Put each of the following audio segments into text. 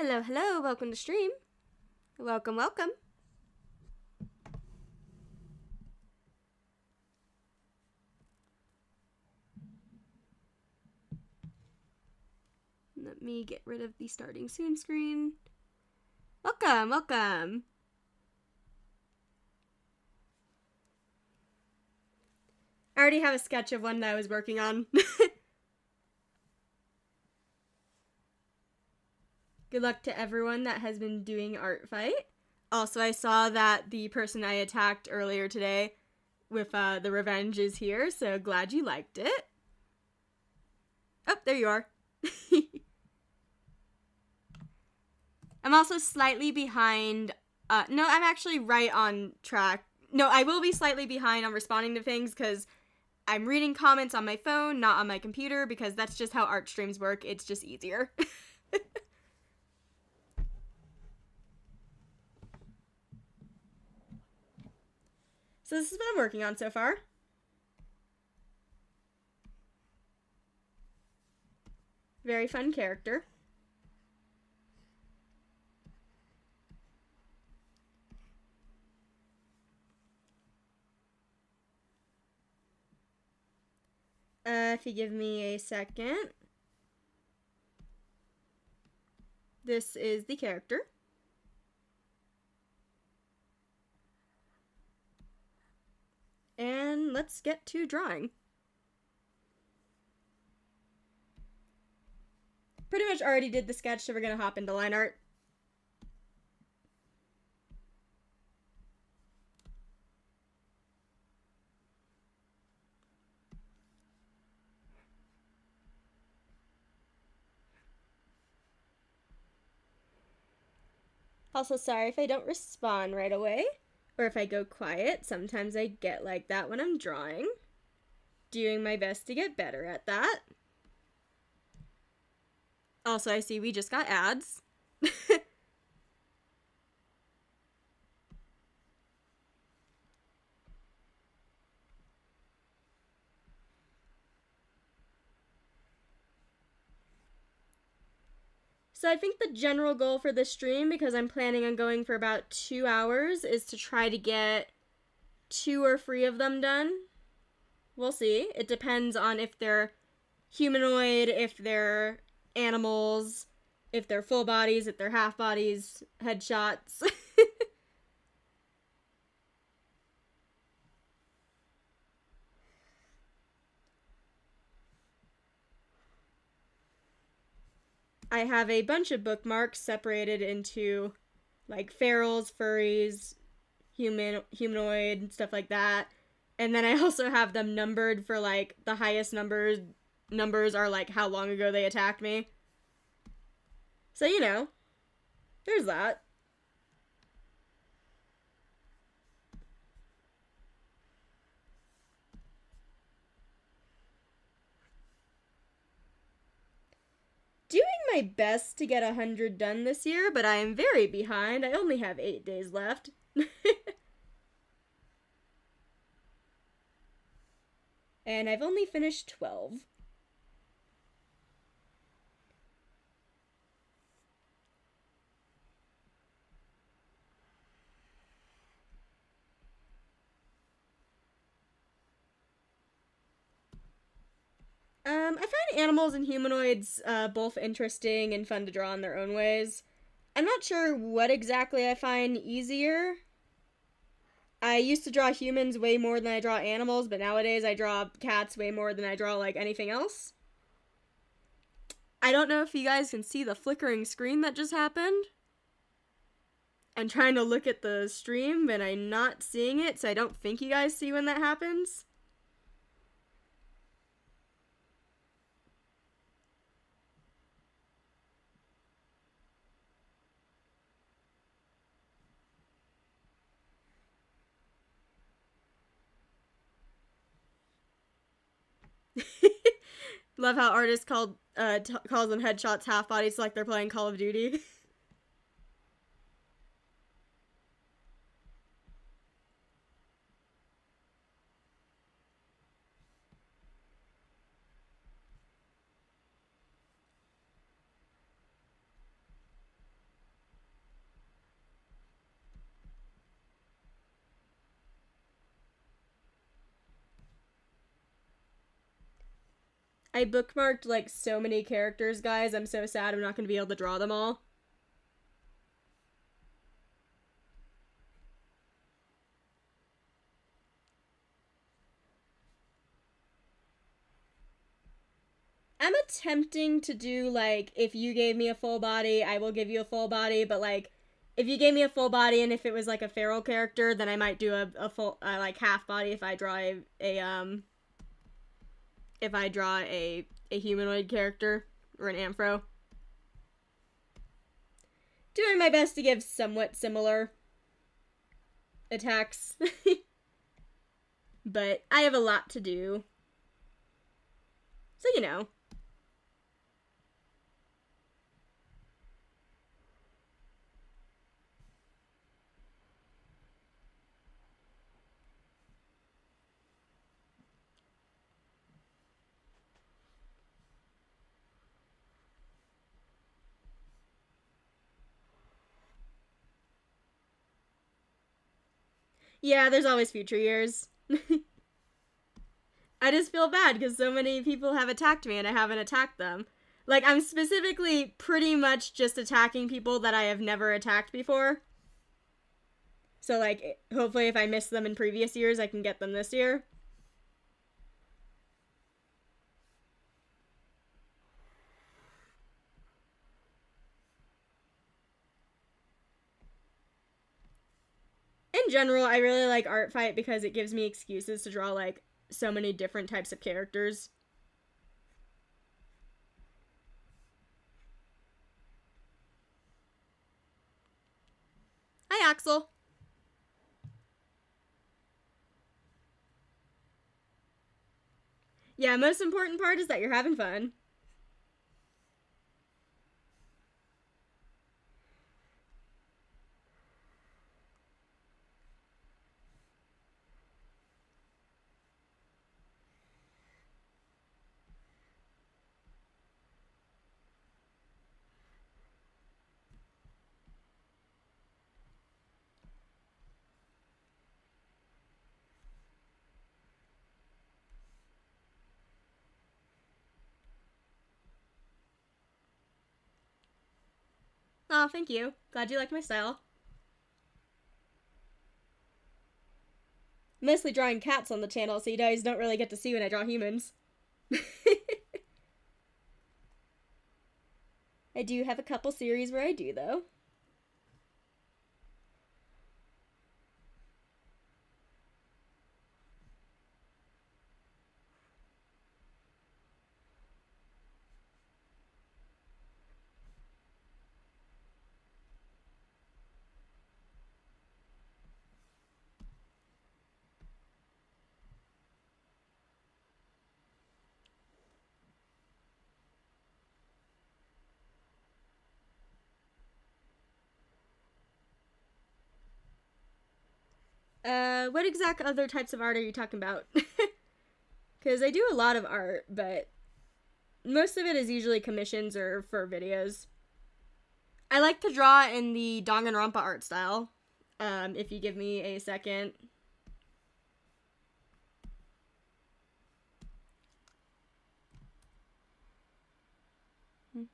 Hello, hello, welcome to stream. Welcome, welcome. Let me get rid of the starting soon screen. Welcome, welcome. I already have a sketch of one that I was working on. Good luck to everyone that has been doing ArtFight. Also, I saw that the person I attacked earlier today with the revenge is here, so glad you liked it. Oh, there you are. I'm also slightly behind. No, I'm actually right on track. No, I will be slightly behind on responding to things because I'm reading comments on my phone, not on my computer, because that's just how art streams work. It's just easier. So this is what I'm working on so far. Very fun character. If you give me a second. This is the character. And let's get to drawing. Pretty much already did the sketch, so we're going to hop into line art. Also, sorry if I don't respond right away, or if I go quiet. Sometimes I get like that when I'm drawing. Doing my best to get better at that. Also, I see we just got ads. So I think the general goal for this stream, because I'm planning on going for about 2 hours, is to try to get 2 or 3 of them done. We'll see. It depends on if they're humanoid, if they're animals, if they're full bodies, if they're half bodies, headshots. I have a bunch of bookmarks separated into like ferals, furries, humanoid, stuff like that. And then I also have them numbered for like the highest numbers are like how long ago they attacked me. So, you know, there's that. Doing my best to get 100 done this year, but I am very behind. I only have 8 days left. And I've only finished 12. I find animals and humanoids both interesting and fun to draw in their own ways. I'm not sure what exactly I find easier. I used to draw humans way more than I draw animals, but nowadays I draw cats way more than I draw like anything else. I don't know if you guys can see the flickering screen that just happened. I'm trying to look at the stream, but I'm not seeing it, so I don't think you guys see when that happens. Love how artists calls them headshots half bodies like they're playing Call of Duty. I bookmarked like so many characters, guys. I'm so sad I'm not going to be able to draw them all. I'm attempting to do like, if you gave me a full body, I will give you a full body, but like, if you gave me a full body and if it was like a feral character, then I might do a full like half body if I draw a humanoid character or an amphro. Doing my best to give somewhat similar attacks. But I have a lot to do. So, you know. Yeah, there's always future years. I just feel bad because so many people have attacked me and I haven't attacked them. Like, I'm specifically pretty much just attacking people that I have never attacked before. So, like, hopefully if I missed them in previous years, I can get them this year. In general, I really like ArtFight because it gives me excuses to draw, like, so many different types of characters. Hi, Axel. Yeah, most important part is that you're having fun. Aw, thank you. Glad you like my style. Mostly drawing cats on the channel, so you guys don't really get to see when I draw humans. I do have a couple series where I do, though. What exact other types of art are you talking about? Because I do a lot of art, but most of it is usually commissions or for videos. I like to draw in the Danganronpa art style. If you give me a second. I'm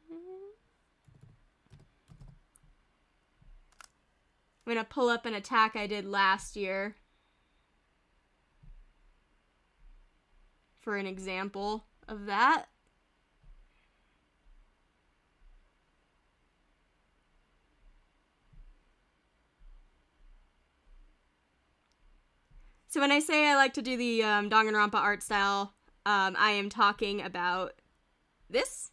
gonna pull up an attack I did last year for an example of that. So when I say I like to do the Danganronpa art style, I am talking about this.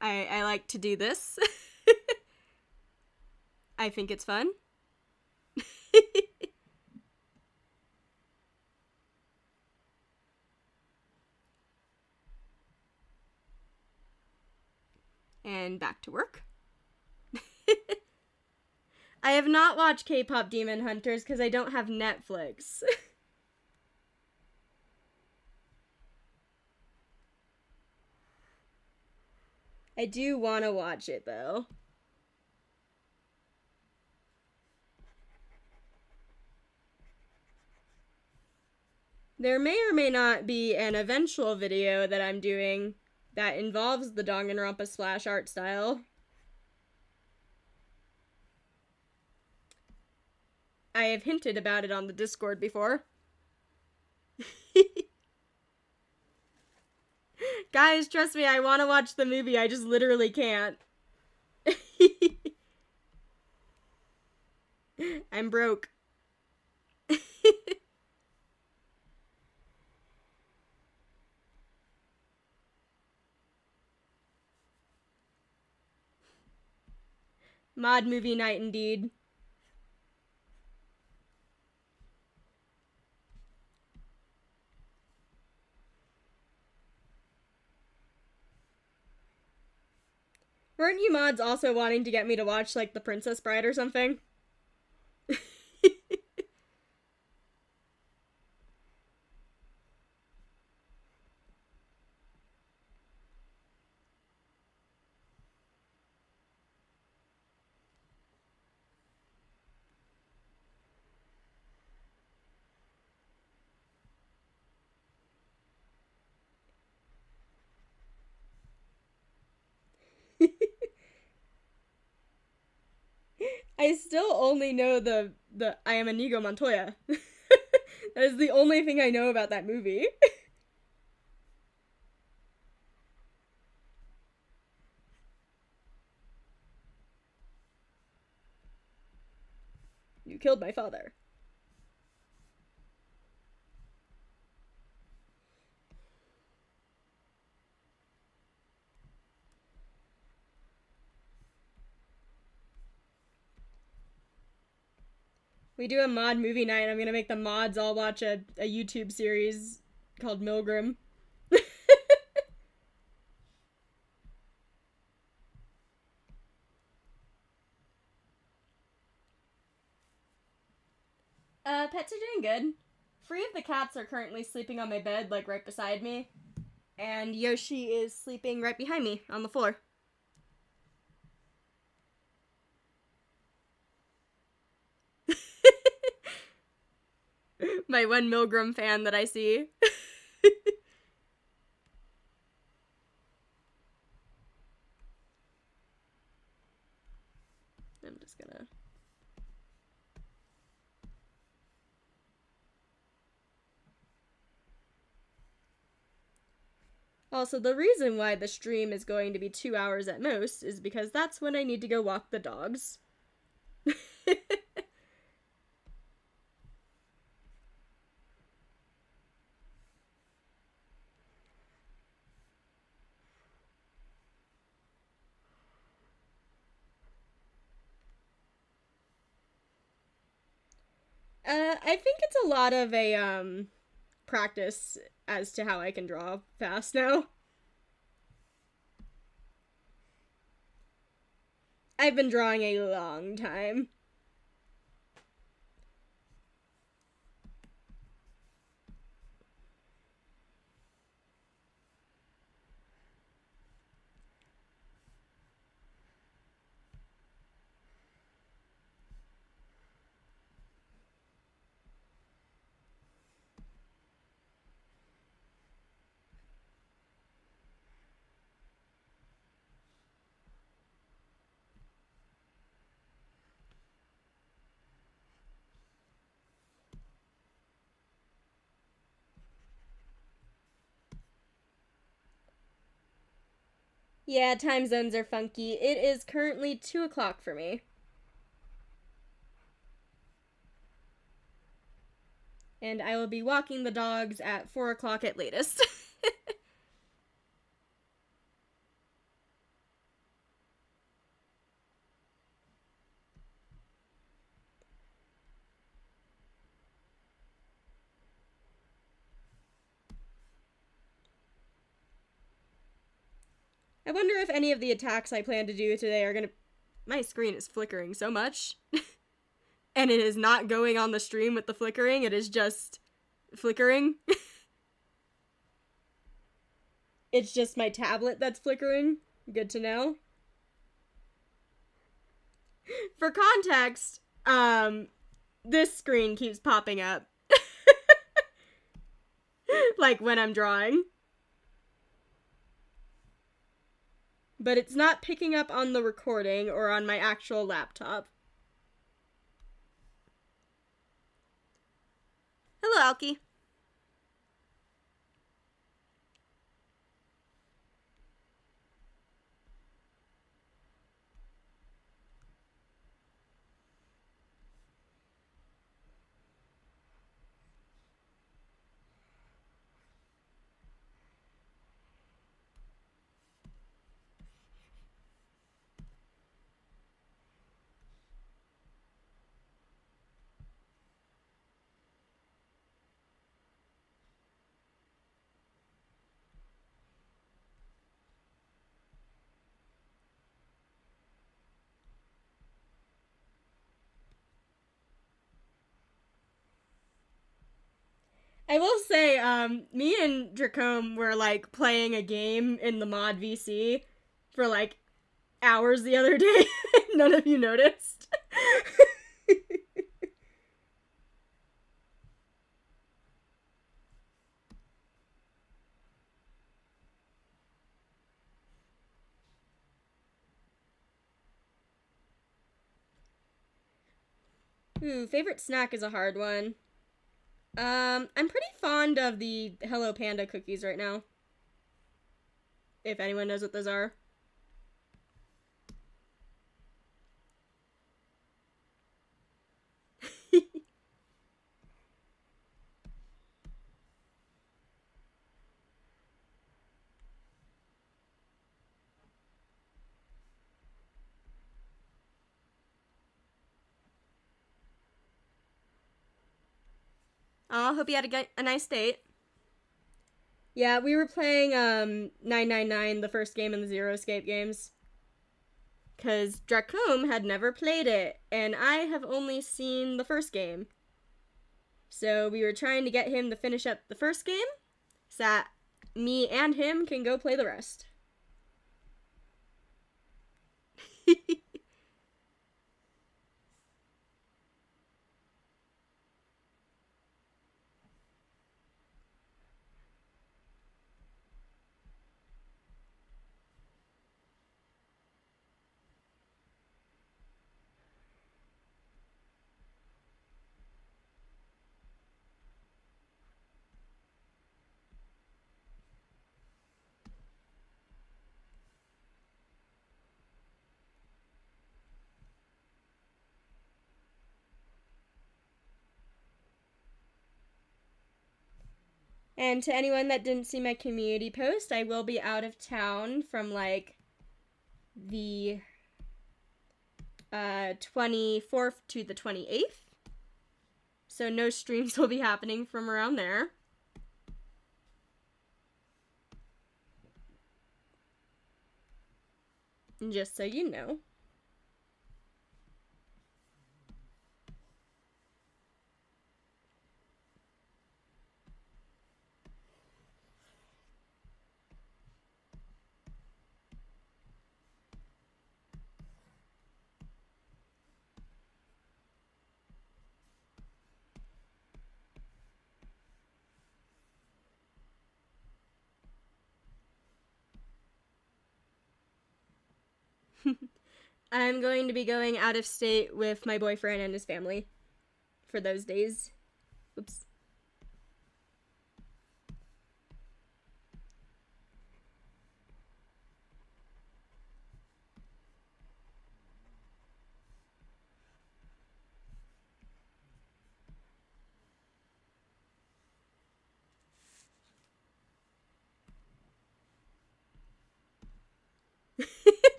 I like to do this. I think it's fun. And back to work. I have not watched K-pop Demon Hunters because I don't have Netflix. I do want to watch it, though. There may or may not be an eventual video that I'm doing that involves the Danganronpa splash art style. I have hinted about it on the Discord before. Guys, trust me, I want to watch the movie, I just literally can't. I'm broke. Mod movie night indeed. Weren't you mods also wanting to get me to watch, like, The Princess Bride or something? I still only know the I am Inigo Montoya. That is the only thing I know about that movie. You killed my father. We do a mod movie night, and I'm gonna make the mods all watch a YouTube series called Milgram. Pets are doing good. 3 of the cats are currently sleeping on my bed, like right beside me. And Yoshi is sleeping right behind me on the floor. My one Milgram fan that I see. I'm just gonna... Also, the reason why the stream is going to be 2 hours at most is because that's when I need to go walk the dogs. I think it's a lot of a, practice as to how I can draw fast now. I've been drawing a long time. Yeah, time zones are funky. It is currently 2 o'clock for me. And I will be walking the dogs at 4 o'clock at latest. I wonder if any of the attacks I plan to do today are gonna... My screen is flickering so much. And it is not going on the stream with the flickering, it is just flickering. It's just my tablet that's flickering. Good to know. For context, this screen keeps popping up. like when I'm drawing. But it's not picking up on the recording or on my actual laptop. Hello, Alki. I will say, me and Dracome were like playing a game in the mod VC for like hours the other day. None of you noticed. Ooh, favorite snack is a hard one. I'm pretty fond of the Hello Panda cookies right now. If anyone knows what those are. Aw, hope you had a nice date. Yeah, we were playing 999, the first game in the Zero Escape games. Because Dracome had never played it, and I have only seen the first game. So we were trying to get him to finish up the first game, so that me and him can go play the rest. And to anyone that didn't see my community post, I will be out of town from like the 24th to the 28th. So no streams will be happening from around there. Just so you know. I'm going to be going out of state with my boyfriend and his family for those days. Oops.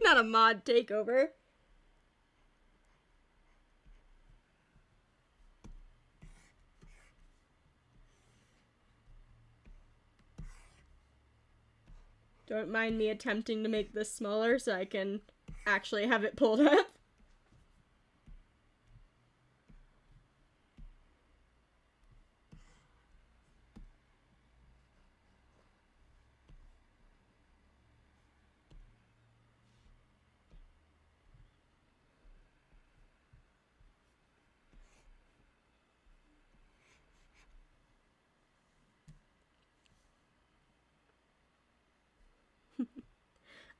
Not a mod takeover. Don't mind me attempting to make this smaller so I can actually have it pulled up.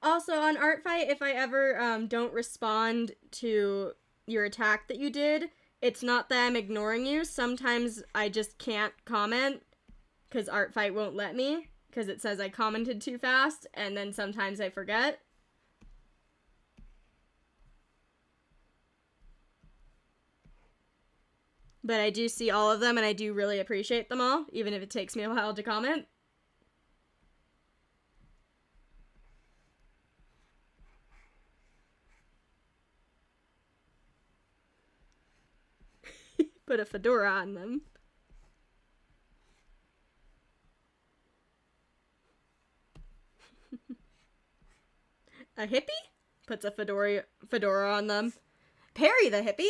Also, on ArtFight, if I ever don't respond to your attack that you did, it's not that I'm ignoring you. Sometimes I just can't comment because ArtFight won't let me because it says I commented too fast, and then sometimes I forget. But I do see all of them, and I do really appreciate them all, even if it takes me a while to comment. Put a fedora on them. A hippie? Puts a fedora on them. Perry the hippie?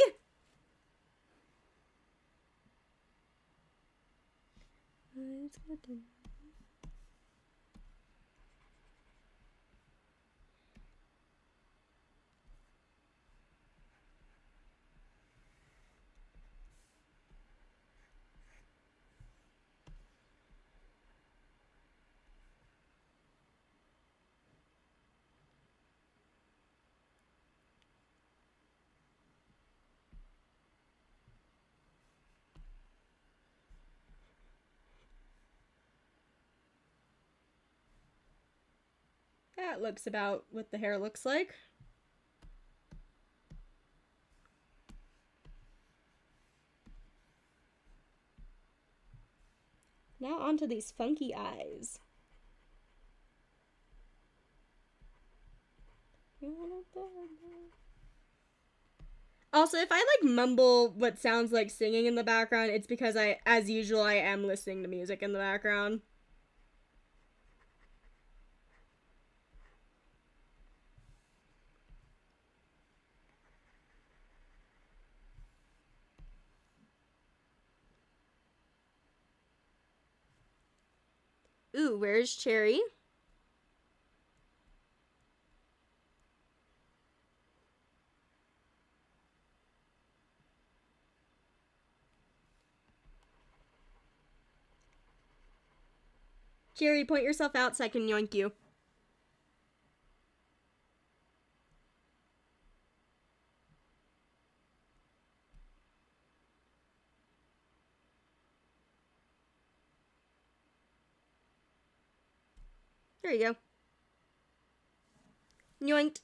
That looks about what the hair looks like. Now onto these funky eyes. Also, if I like mumble what sounds like singing in the background, it's because as usual, I am listening to music in the background. Ooh, where's Cherry? Cherry, point yourself out so I can yoink you. There you go. Yoinked.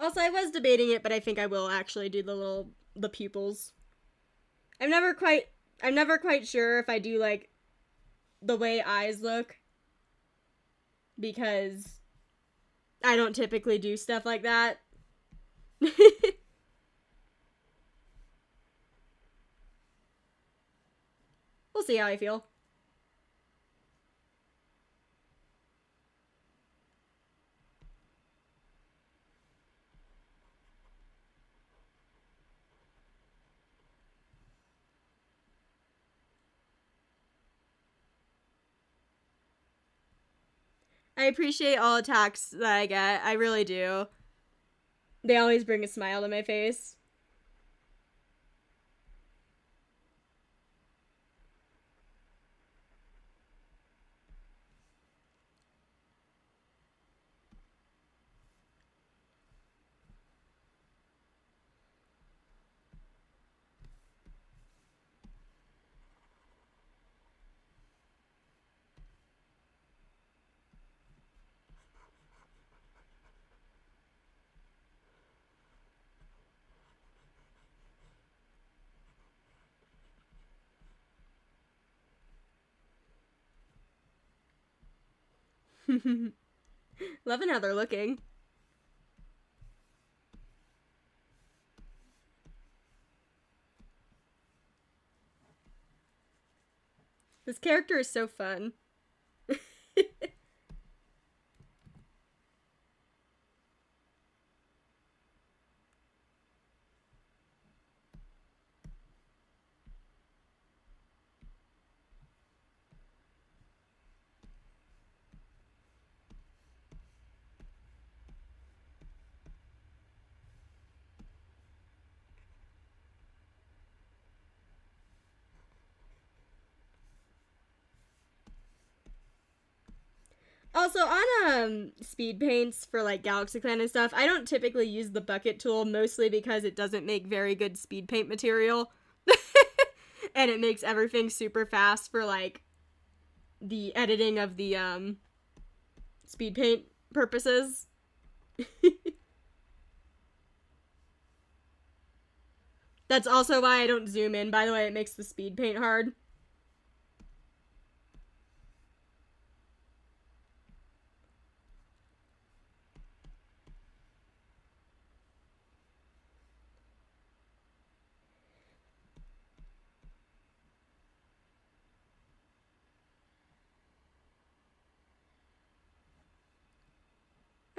Also, I was debating it, but I think I will actually do the pupils. I'm never quite sure if I do like the way eyes look, because I don't typically do stuff like that. We'll see how I feel. I appreciate all attacks that I get. I really do. They always bring a smile to my face. Loving how they're looking. This character is so fun. speed paints for like Galaxy Clan and stuff. I don't typically use the bucket tool, mostly because it doesn't make very good speed paint material. And it makes everything super fast for like the editing of the speed paint purposes. That's also why I don't zoom in, by the way. It makes the speed paint hard.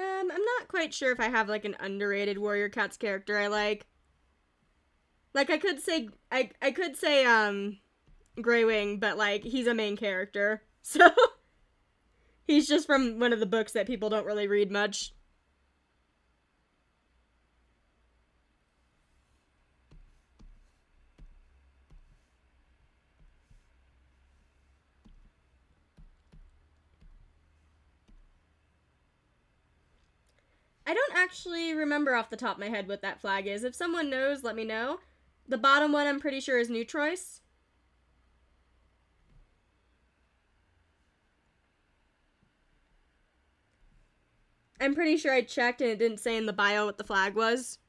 I'm not quite sure if I have like an underrated Warrior Cats character I like. Like I could say Greywing, but like he's a main character. So he's just from one of the books that people don't really read much. I don't actually remember off the top of my head what that flag is. If someone knows, let me know. The bottom one I'm pretty sure is Neutrois. I'm pretty sure I checked and it didn't say in the bio what the flag was.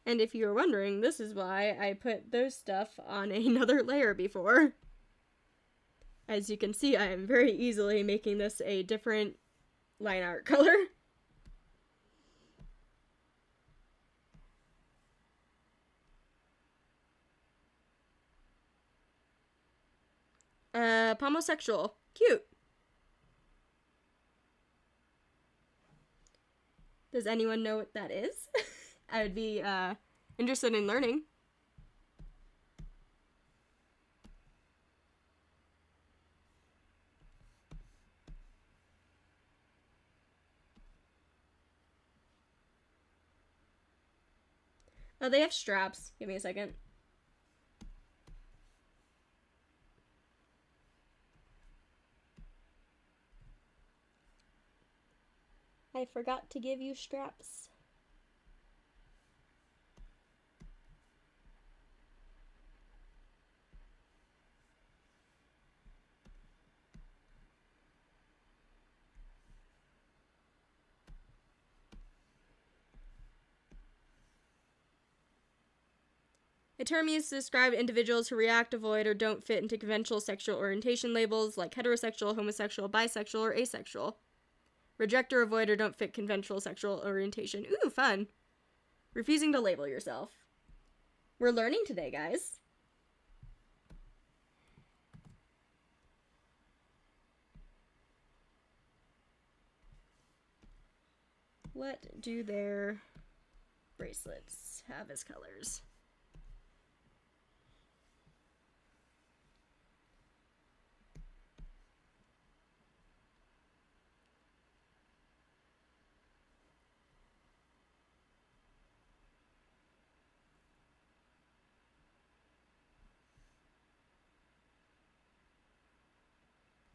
And if you're wondering, this is why I put those stuff on another layer before. As you can see, I am very easily making this a different line art color. Pomosexual. Cute. Does anyone know what that is? I would be interested in learning. Oh, they have straps. Give me a second. I forgot to give you straps. A term used to describe individuals who react, avoid, or don't fit into conventional sexual orientation labels like heterosexual, homosexual, bisexual, or asexual. Reject or avoid or don't fit conventional sexual orientation. Ooh, fun. Refusing to label yourself. We're learning today, guys. What do their bracelets have as colors?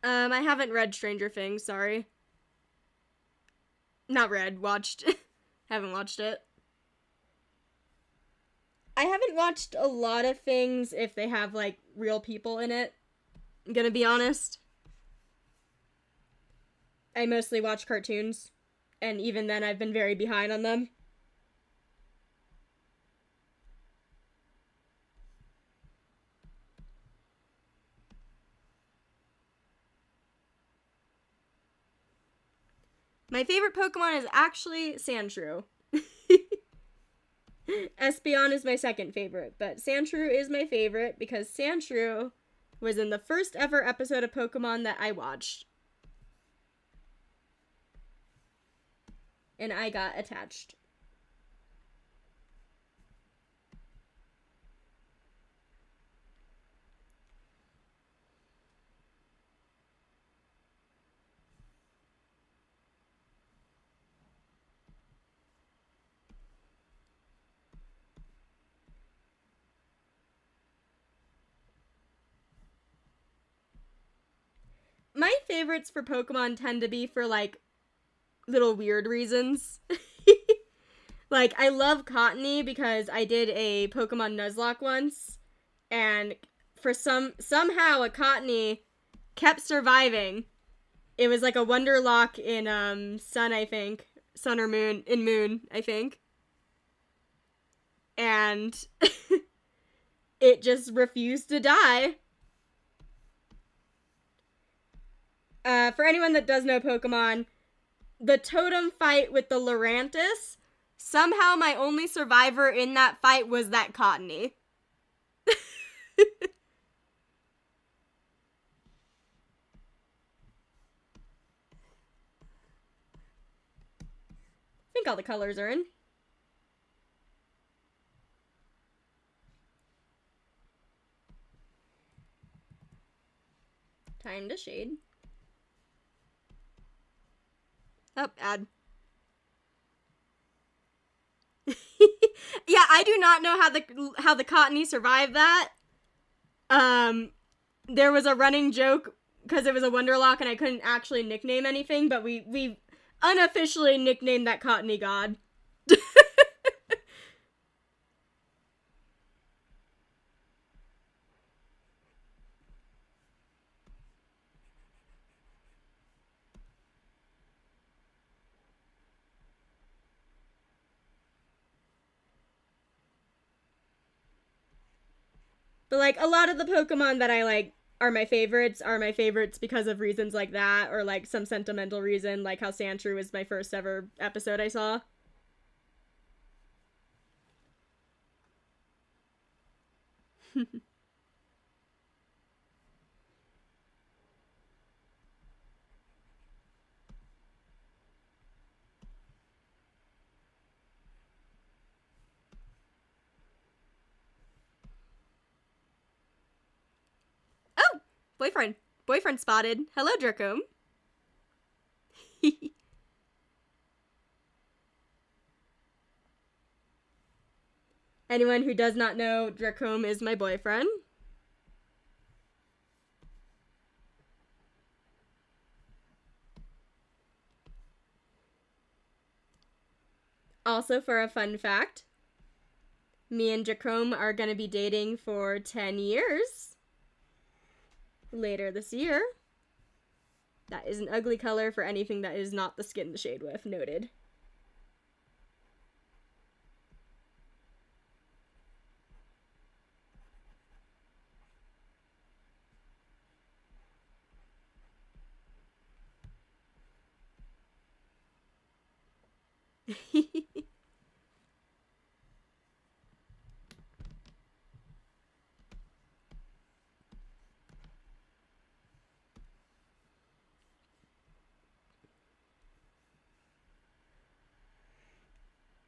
I haven't read Stranger Things, sorry. Not read, watched. Haven't watched it. I haven't watched a lot of things if they have, like, real people in it. I'm gonna be honest. I mostly watch cartoons, and even then I've been very behind on them. My favorite Pokemon is actually Sandshrew. Espeon is my second favorite, but Sandshrew is my favorite because Sandshrew was in the first ever episode of Pokemon that I watched. And I got attached. My favorites for Pokemon tend to be for, like, little weird reasons. Like, I love Cottony because I did a Pokemon Nuzlocke once, and for somehow a Cottony kept surviving. It was like a Wonderlock in Sun, I think. Sun or Moon, in Moon, I think. And it just refused to die. For anyone that does know Pokemon, the totem fight with the Lurantis, somehow my only survivor in that fight was that Cottony. I think all the colors are in. Time to shade. Oh, add. Yeah, I do not know how the Cottony survived that. There was a running joke because it was a Wonderlock and I couldn't actually nickname anything, but we unofficially nicknamed that Cottony God. But, like, a lot of the Pokemon that I like are my favorites because of reasons like that, or like some sentimental reason, like how Sandshrew was my first ever episode I saw. Oh! Boyfriend. Boyfriend spotted. Hello, Dracome. Anyone who does not know, Dracome is my boyfriend. Also, for a fun fact, me and Dracome are going to be dating for 10 years later this year. That is an ugly color for anything that is not the skin to shade with. Noted.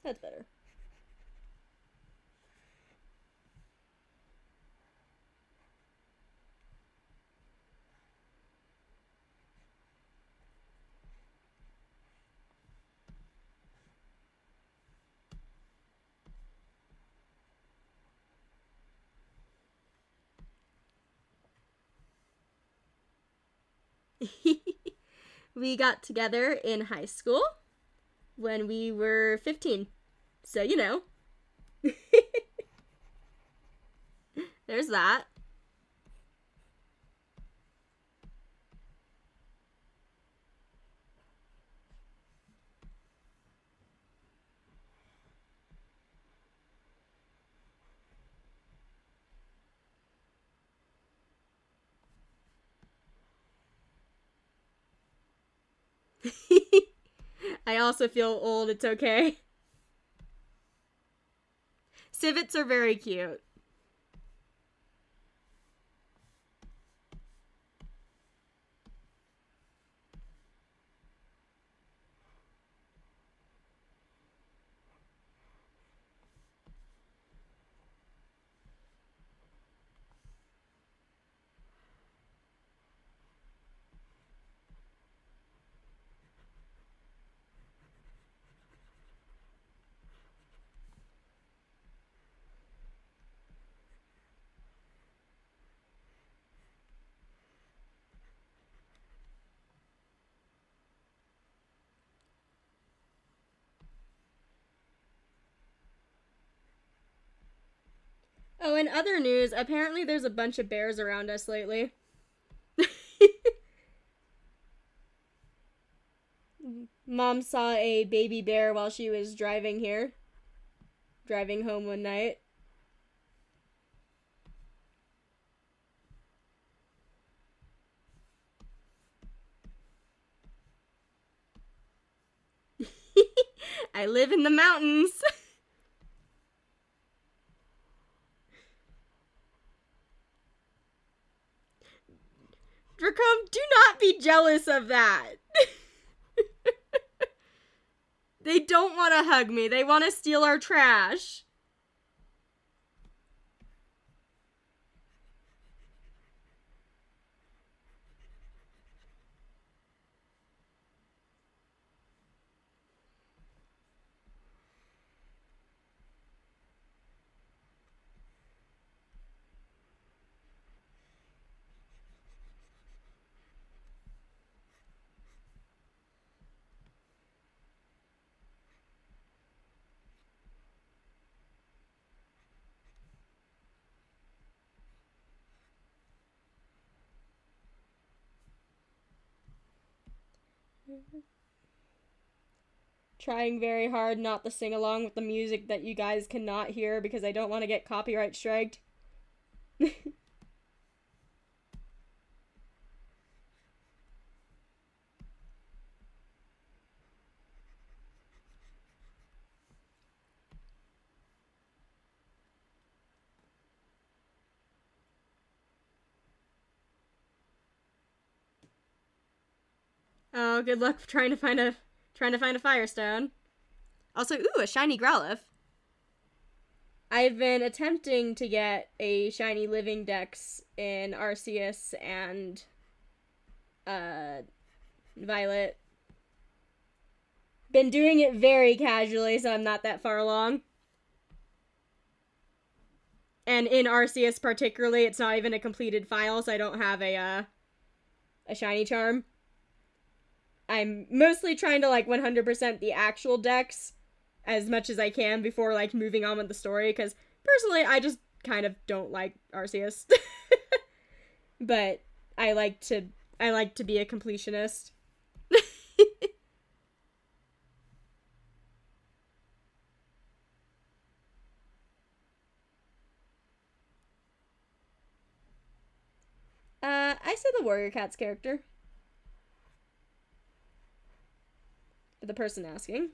That's better. We got together in high school when we were 15. So, you know. There's that. I also feel old. It's okay. Civets are very cute. Oh, in other news, apparently there's a bunch of bears around us lately. Mom saw a baby bear while she was driving home one night. I live in the mountains. Dracom, do not be jealous of that. They don't want to hug me. They want to steal our trash. Trying very hard not to sing along with the music that you guys cannot hear because I don't want to get copyright striked. Oh, good luck trying to find a firestone. Also, ooh, a shiny Growlithe. I've been attempting to get a shiny Living Dex in Arceus and Violet. Been doing it very casually, so I'm not that far along. And in Arceus particularly, it's not even a completed file, so I don't have a shiny charm. I'm mostly trying to 100% the actual decks as much as I can before moving on with the story, because personally I just kind of don't like Arceus. But I like to be a completionist. I say the Warrior Cats character. For the person asking.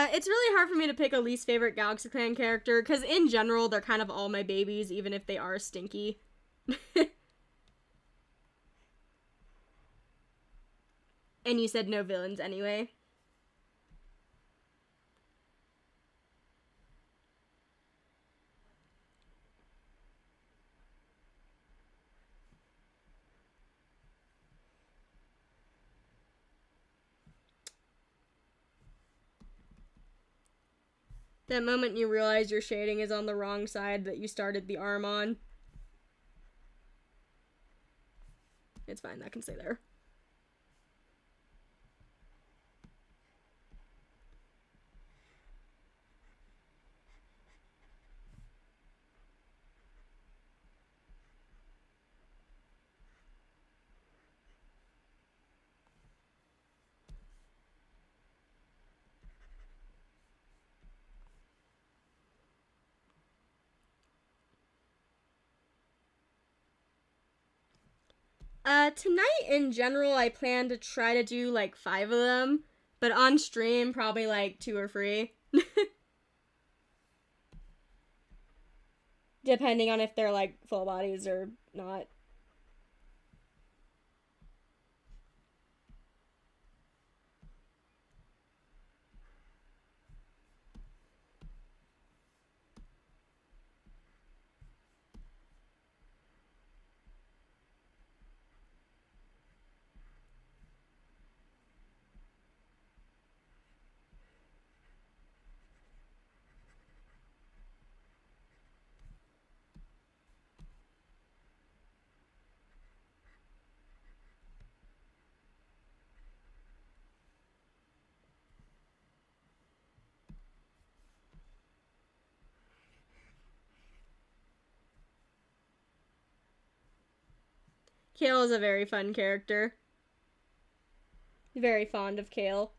It's really hard for me to pick a least favorite Galaxy Clan character, because in general, they're kind of all my babies, even if they are stinky. And you said no villains anyway. That moment you realize your shading is on the wrong side that you started the arm on. It's fine, that can stay there. Tonight in general, I plan to try to do like 5 of them, but on stream, probably like 2 or 3. Depending on if they're like full bodies or not. Kale is a very fun character. Very fond of Kale.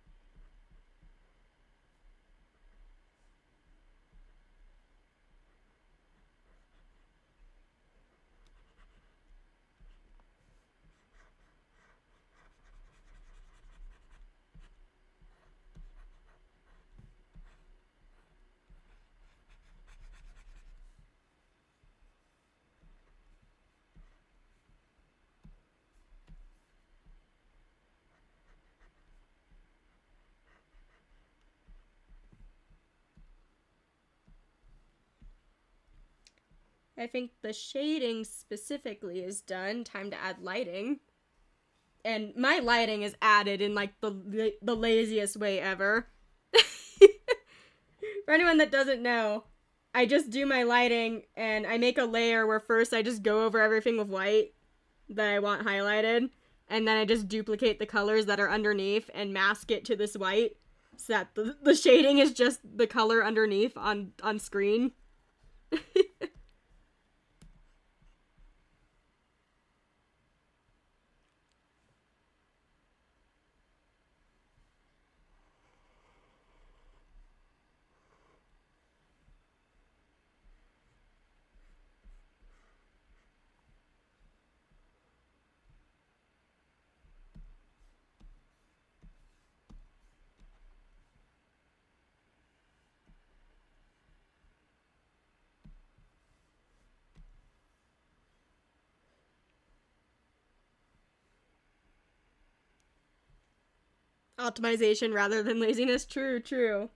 I think the shading specifically is done. Time to add lighting. And my lighting is added in like the laziest way ever. For anyone that doesn't know, I just do my lighting and I make a layer where first I just go over everything with white that I want highlighted, and then I just duplicate the colors that are underneath and mask it to this white so that the shading is just the color underneath on screen. Optimization rather than laziness. True, true.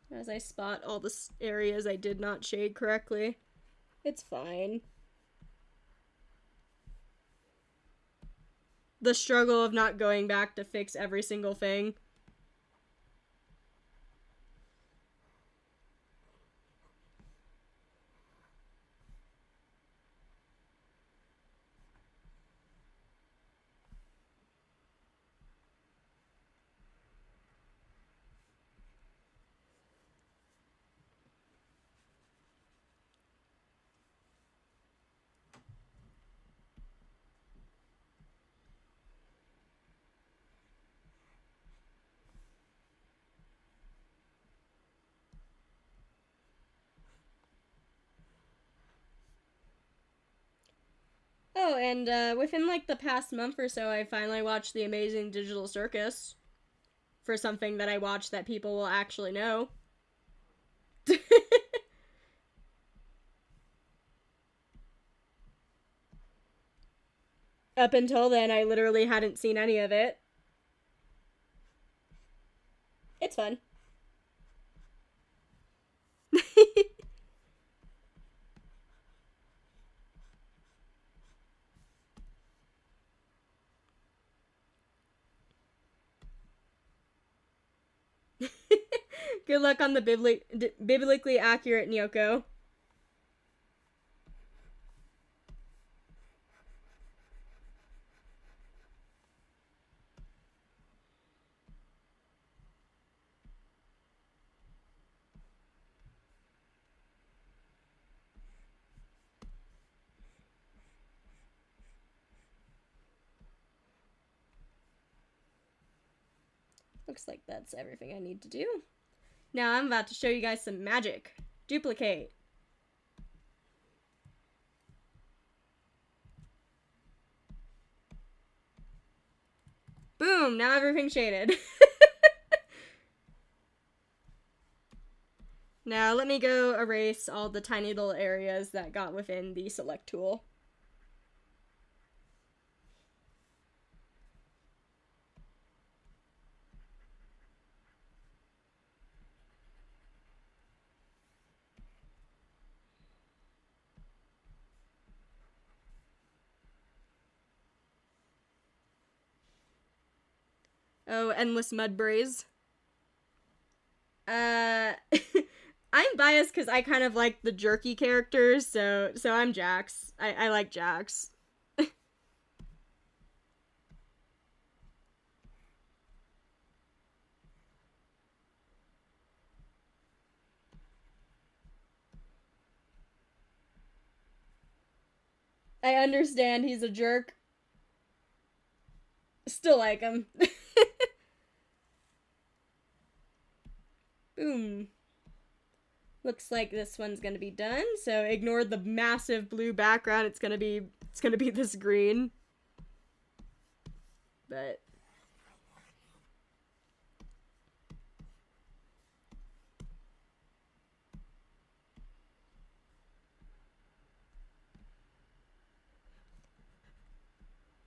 As I spot all the areas I did not shade correctly. It's fine. The struggle of not going back to fix every single thing. Oh, and within like the past month or so, I finally watched The Amazing Digital Circus for something that I watch that people will actually know. Up until then, I literally hadn't seen any of it. It's fun. Good luck on the biblically accurate Nyoko. Looks like that's everything I need to do. Now I'm about to show you guys some magic. Duplicate. Boom! Now everything's shaded. Now let me go erase all the tiny little areas that got within the select tool. Oh, endless mud braze. I'm biased because I kind of like the jerky characters, so I'm Jax. I like Jax. I understand he's a jerk. Still like him. Boom. Looks like this one's gonna be done. So ignore the massive blue background. It's gonna be this green. But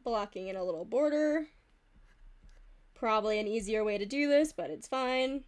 blocking in a little border. Probably an easier way to do this, but it's fine.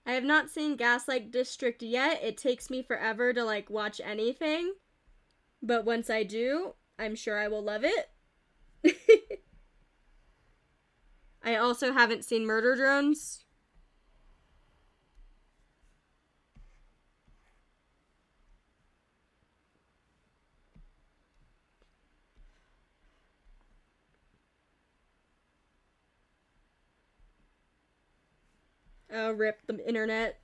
I have not seen Gaslight District yet. It takes me forever to like watch anything. But once I do, I'm sure I will love it. I also haven't seen Murder Drones. Oh, rip the internet.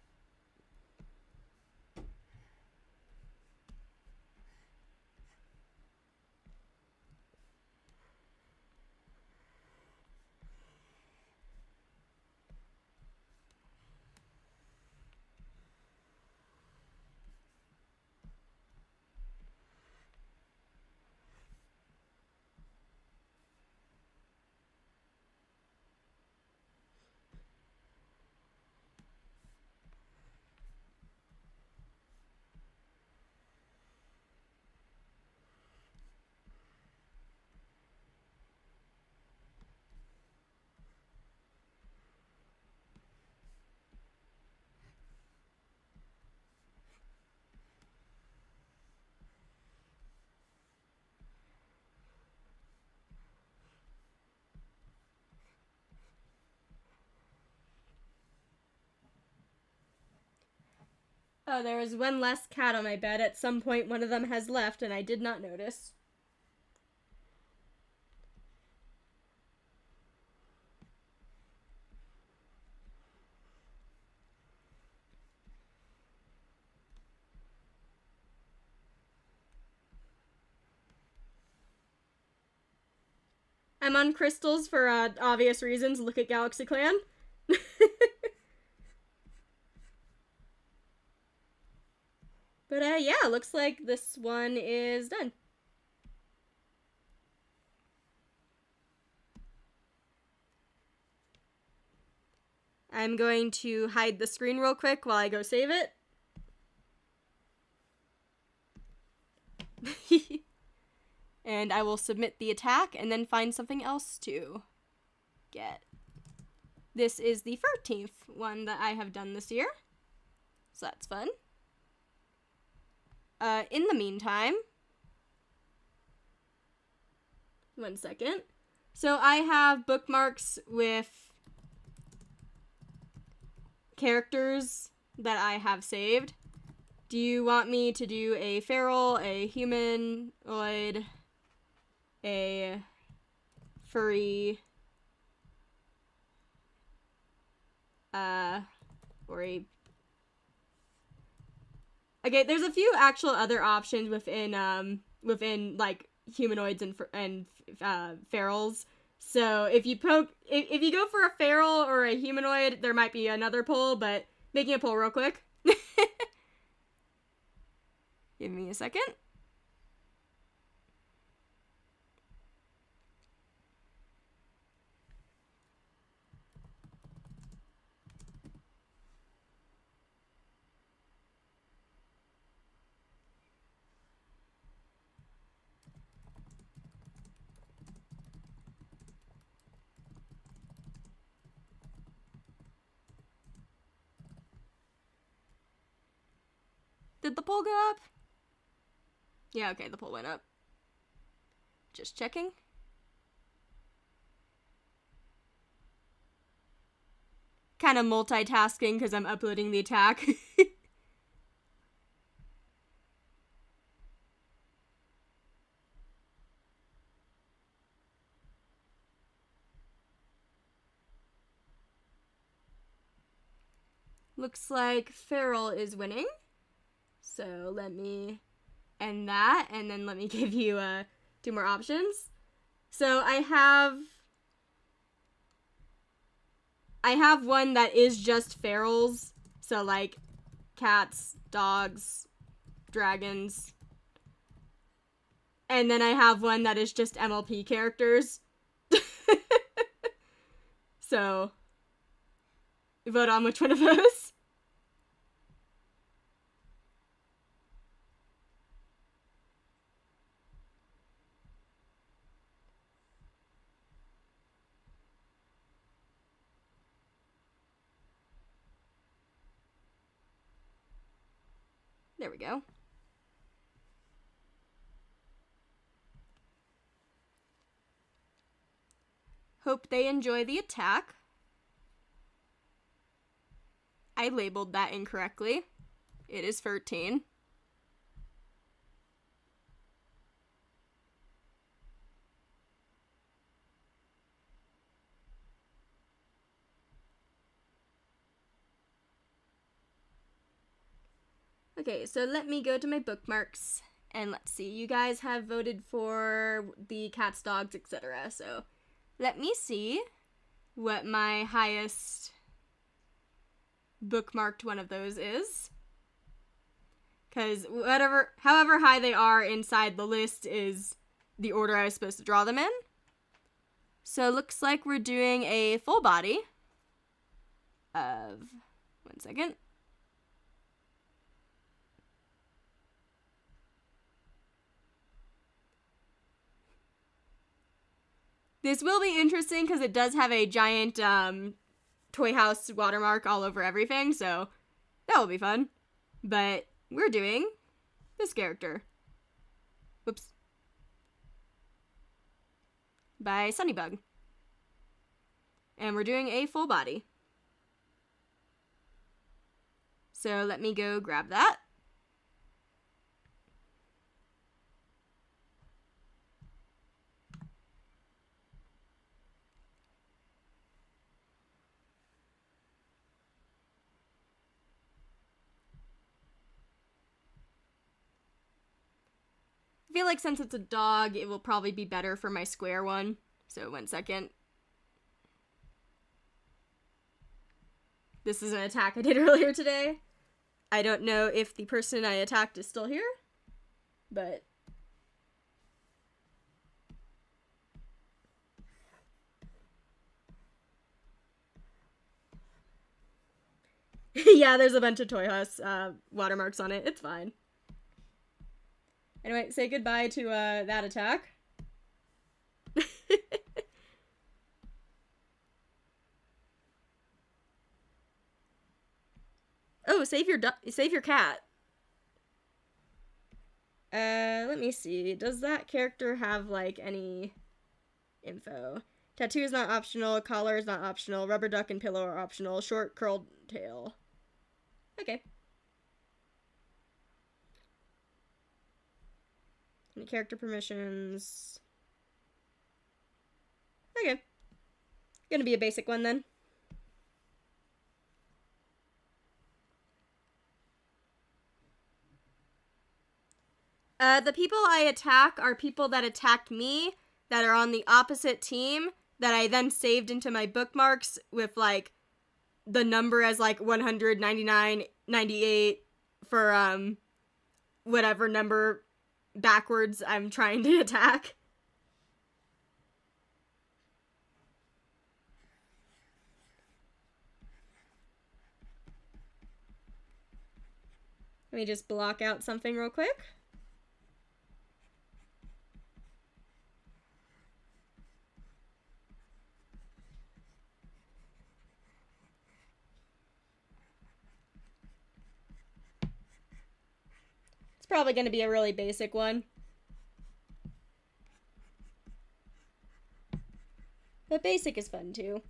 Oh, there was one less cat on my bed. At some point, one of them has left, and I did not notice. I'm on crystals for obvious reasons. Look at Galaxy Clan. But yeah, looks like this one is done. I'm going to hide the screen real quick while I go save it. And I will submit the attack and then find something else to get. This is the 13th one that I have done this year, so that's fun. In the meantime, one second. So I have bookmarks with characters that I have saved. Do you want me to do a feral, a humanoid, a furry, or a... Okay, there's a few actual other options within like humanoids and ferals. So if you if you go for a feral or a humanoid, there might be another poll, but making a poll real quick. Give me a second. Did the poll go up? Yeah, okay, the poll went up. Just checking. Kind of multitasking because I'm uploading the attack. Looks like feral is winning. So let me end that, and then let me give you 2 more options. So I have one that is just ferals, so like cats, dogs, dragons. And then I have one that is just MLP characters. So vote on which one of those. There we go. Hope they enjoy the attack. I labeled that incorrectly. It is 13. Okay, so let me go to my bookmarks, and let's see. You guys have voted for the cats, dogs, etc. So let me see what my highest bookmarked one of those is. Because however high they are inside the list is the order I was supposed to draw them in. So it looks like we're doing a full body of, one second. This will be interesting because it does have a giant Toy House watermark all over everything, so that will be fun. But we're doing this character. Whoops. By Sunnybug. And we're doing a full body. So let me go grab that. I feel like since it's a dog, it will probably be better for my square one. So 1 second. This is an attack I did earlier today. I don't know if the person I attacked is still here, but... yeah, there's a bunch of Toy House watermarks on it. It's fine. Anyway, say goodbye to that attack. Oh, save your cat. Let me see. Does that character have, like, any info? Tattoo is not optional. Collar is not optional. Rubber duck and pillow are optional. Short curled tail. Okay. Any character permissions? Okay. Gonna be a basic one then. The people I attack are people that attacked me that are on the opposite team that I then saved into my bookmarks with, like, the number as, like, 199, 98 for, whatever number backwards I'm trying to attack. Let me just block out something real quick. It's probably going to be a really basic one. But basic is fun too.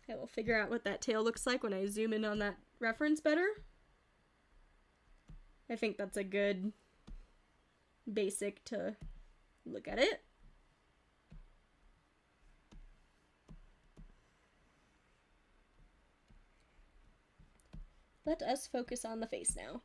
I will figure out what that tail looks like when I zoom in on that reference better. I think that's a good basic to look at it. Let us focus on the face now.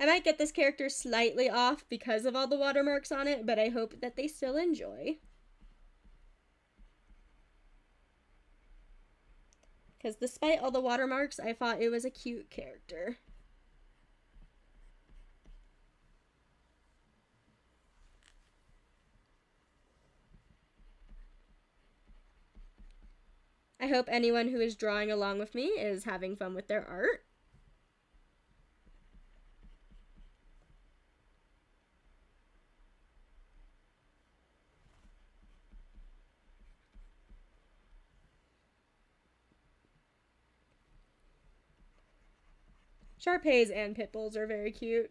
I might get this character slightly off because of all the watermarks on it, but I hope that they still enjoy. Because despite all the watermarks, I thought it was a cute character. I hope anyone who is drawing along with me is having fun with their art. Shar-Peis and Pitbulls are very cute.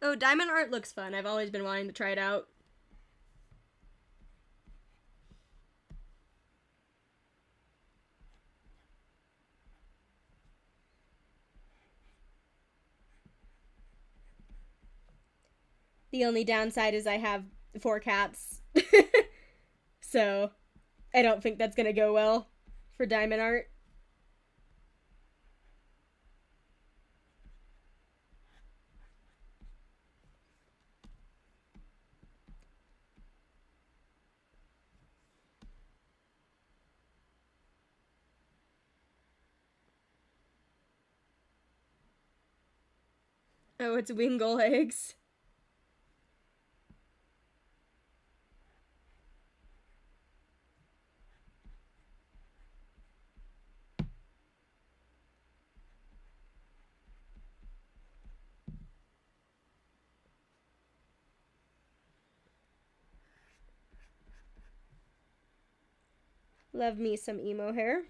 Oh, diamond art looks fun. I've always been wanting to try it out. The only downside is I have 4 cats. So I don't think that's gonna go well for diamond art. Oh, it's Wingle eggs. Love me some emo hair.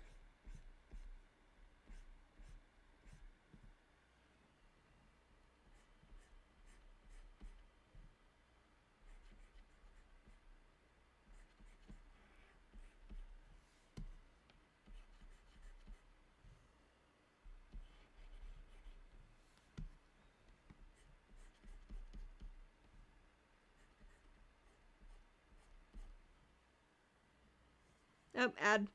Oh, add.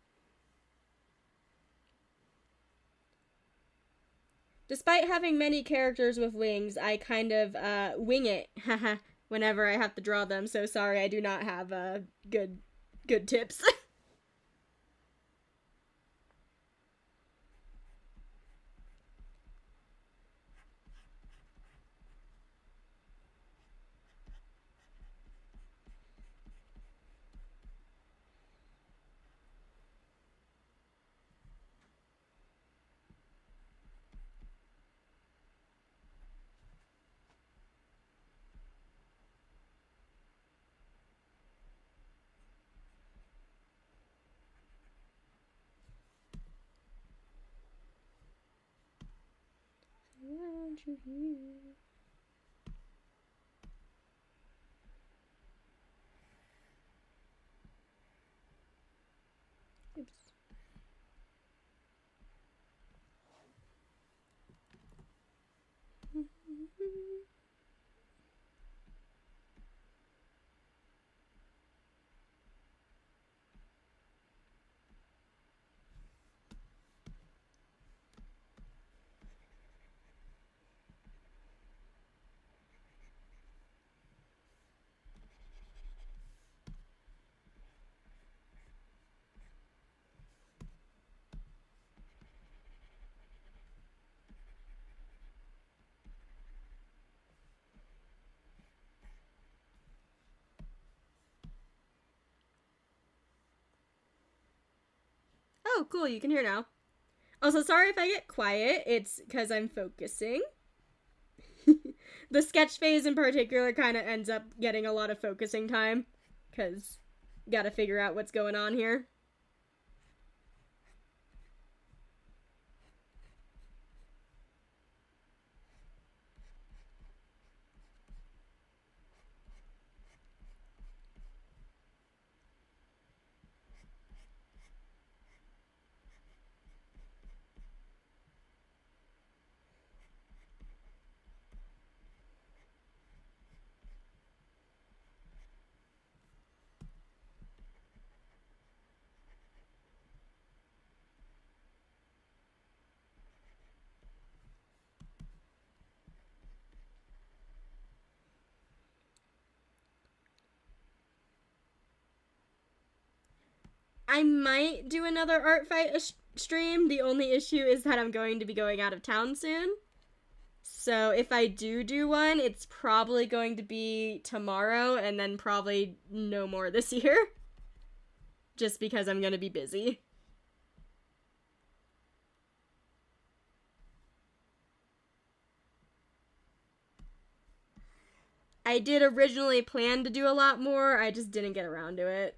Despite having many characters with wings, I kind of wing it whenever I have to draw them. So sorry, I do not have good tips. Oops. Oh, cool, you can hear now. Also, sorry if I get quiet, it's because I'm focusing. The sketch phase in particular kind of ends up getting a lot of focusing time, because gotta figure out what's going on here. I might do another ArtFight stream. The only issue is that I'm going to be going out of town soon. So if I do one, it's probably going to be tomorrow and then probably no more this year. Just because I'm going to be busy. I did originally plan to do a lot more, I just didn't get around to it.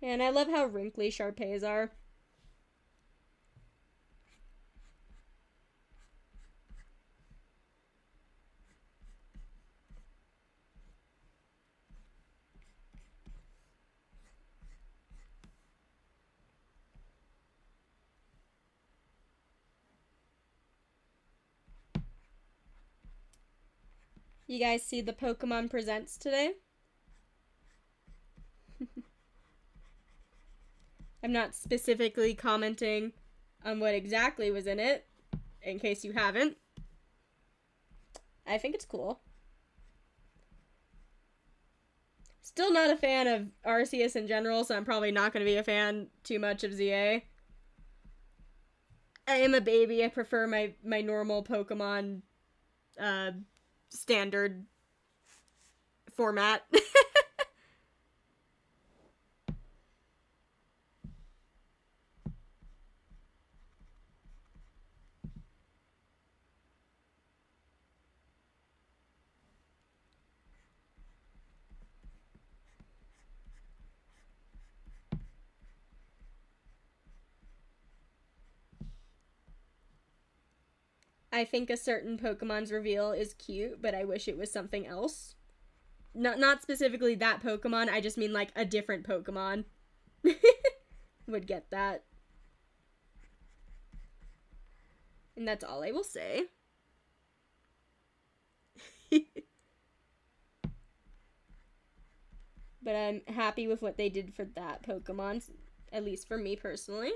And I love how wrinkly Sharpays are. You guys see the Pokemon Presents today? I'm not specifically commenting on what exactly was in it, in case you haven't. I think it's cool. Still not a fan of Arceus in general, so I'm probably not going to be a fan too much of ZA. I am a baby. I prefer my normal Pokemon standard format. I think a certain Pokemon's reveal is cute, but I wish it was something else. Not specifically that Pokemon, I just mean like a different Pokemon. Would get that. And that's all I will say. But I'm happy with what they did for that Pokemon, at least for me personally.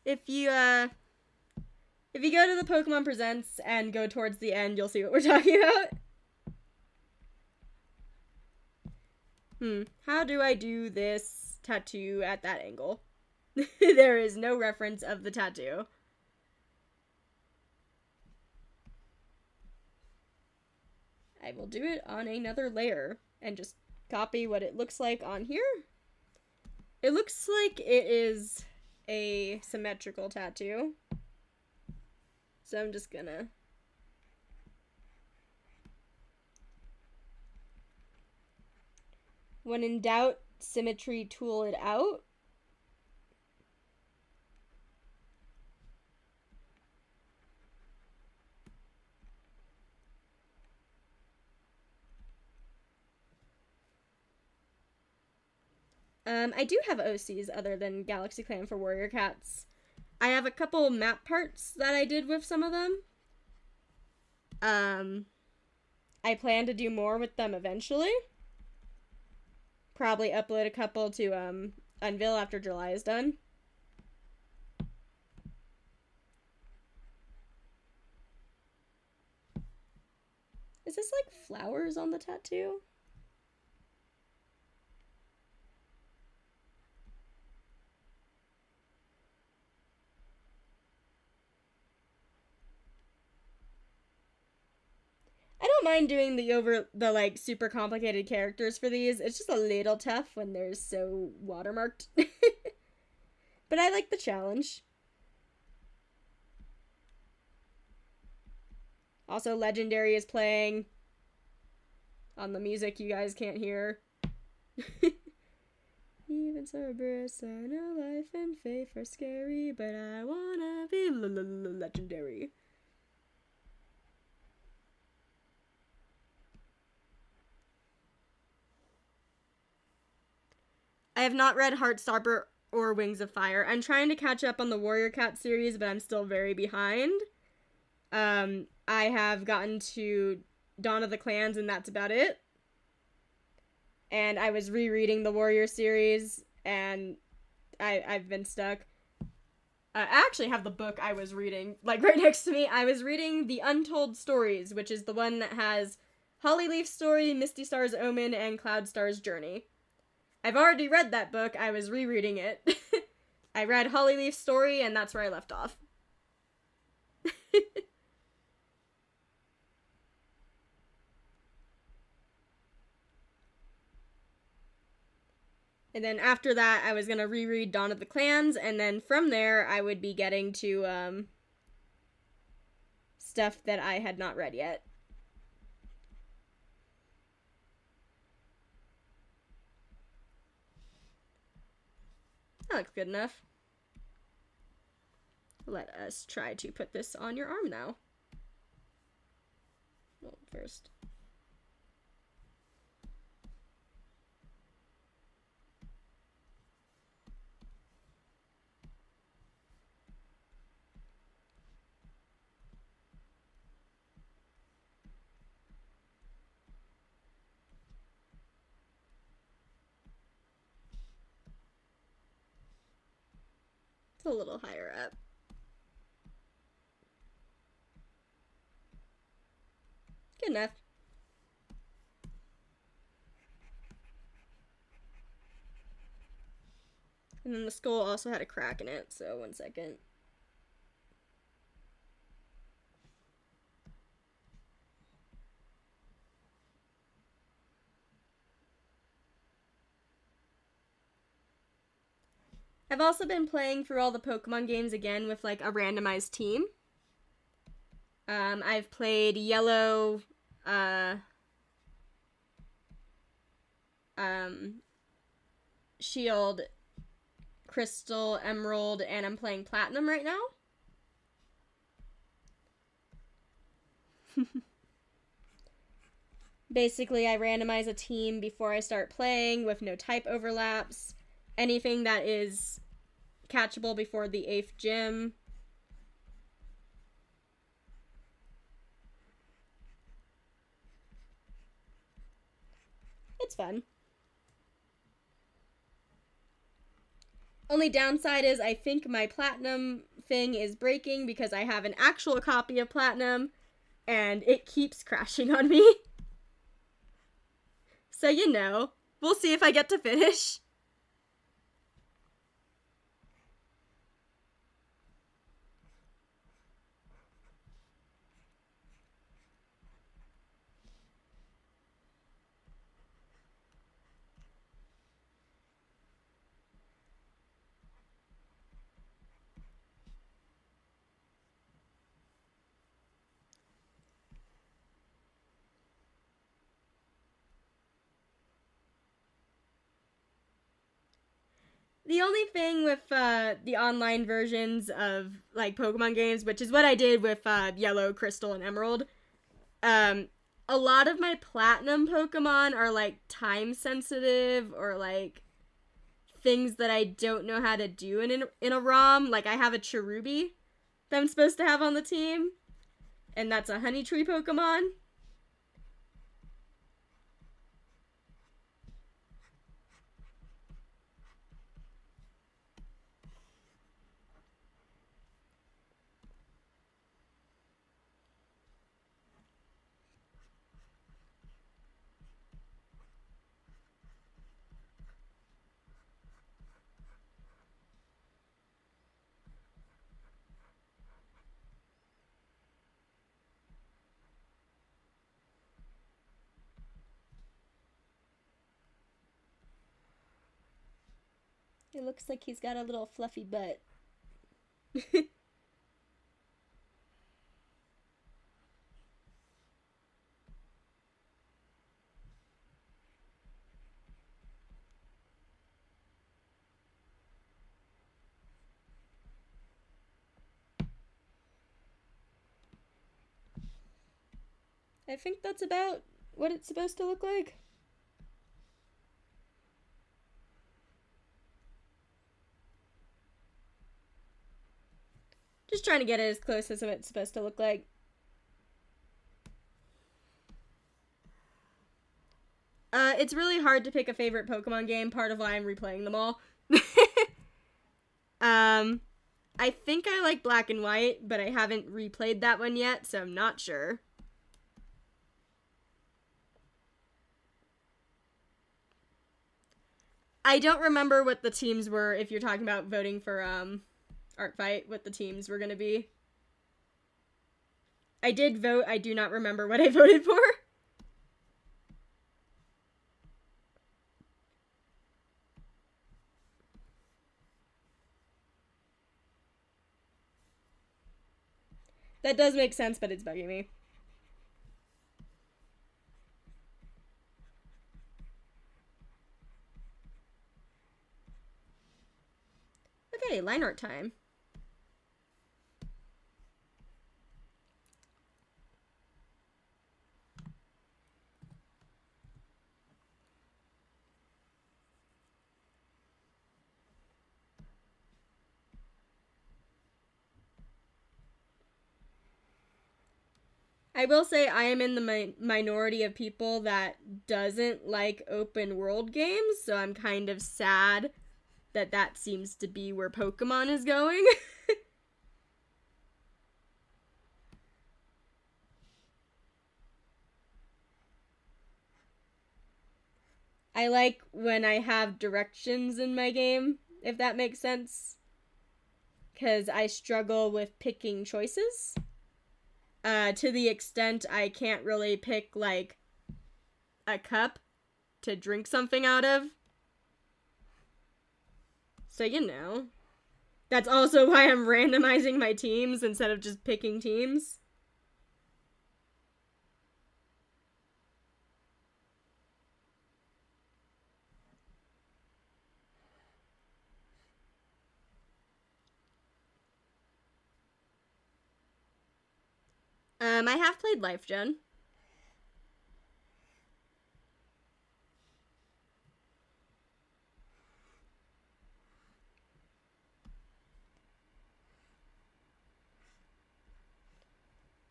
If you go to the Pokemon Presents and go towards the end, you'll see what we're talking about. How do I do this tattoo at that angle? There is no reference of the tattoo. I will do it on another layer and just copy what it looks like on here. It looks like it is a symmetrical tattoo. So I'm just gonna when in doubt, symmetry tool it out. I do have OCs other than Galaxy Clan for Warrior Cats. I have a couple map parts that I did with some of them. I plan to do more with them eventually. Probably upload a couple to Unveil after July is done. Is this like flowers on the tattoo? I don't mind doing the like super complicated characters for these. It's just a little tough when they're so watermarked. But I like the challenge. Also, Legendary is playing on the music you guys can't hear. Even Cerberus, I know life and faith are scary, but I wanna be legendary. I have not read Heartstopper or Wings of Fire. I'm trying to catch up on the Warrior Cat series, but I'm still very behind. I have gotten to Dawn of the Clans, and that's about it. And I was rereading the Warrior series, and I've been stuck. I actually have the book I was reading, like, right next to me. I was reading The Untold Stories, which is the one that has Hollyleaf's story, Misty Star's Omen, and Cloud Star's Journey. I've already read that book. I was rereading it. I read Hollyleaf's story, and that's where I left off. And then after that, I was going to reread Dawn of the Clans, and then from there, I would be getting to stuff that I had not read yet. That looks good enough. Let us try to put this on your arm now. Well, first. It's a little higher up. Good enough. And then the skull also had a crack in it, so 1 second. I've also been playing through all the Pokemon games again with like a randomized team. I've played Yellow, Shield, Crystal, Emerald, and I'm playing Platinum right now. Basically, I randomize a team before I start playing with no type overlaps. Anything that is catchable before the 8th gym. It's fun. Only downside is I think my Platinum thing is breaking because I have an actual copy of Platinum and it keeps crashing on me. So you know, we'll see if I get to finish. The only thing with the online versions of like Pokemon games, which is what I did with Yellow, Crystal, and Emerald, a lot of my Platinum Pokemon are like time sensitive or like things that I don't know how to do in a ROM. Like I have a Cherubi that I'm supposed to have on the team, and that's a Honey Tree Pokemon. It looks like he's got a little fluffy butt. I think that's about what it's supposed to look like. Just trying to get it as close as it's supposed to look like. It's really hard to pick a favorite Pokemon game, part of why I'm replaying them all. I think I like Black and White, but I haven't replayed that one yet, so I'm not sure. I don't remember what the teams were, if you're talking about voting for, ArtFight, what the teams were gonna be. I did vote, I do not remember what I voted for. That does make sense, but it's bugging me. Okay, line art time. I will say I am in the minority of people that doesn't like open world games, so I'm kind of sad that that seems to be where Pokemon is going. I like when I have directions in my game, if that makes sense, because I struggle with picking choices. To the extent I can't really pick, like, a cup to drink something out of. So, you know. That's also why I'm randomizing my teams instead of just picking teams. I have played Life Gen.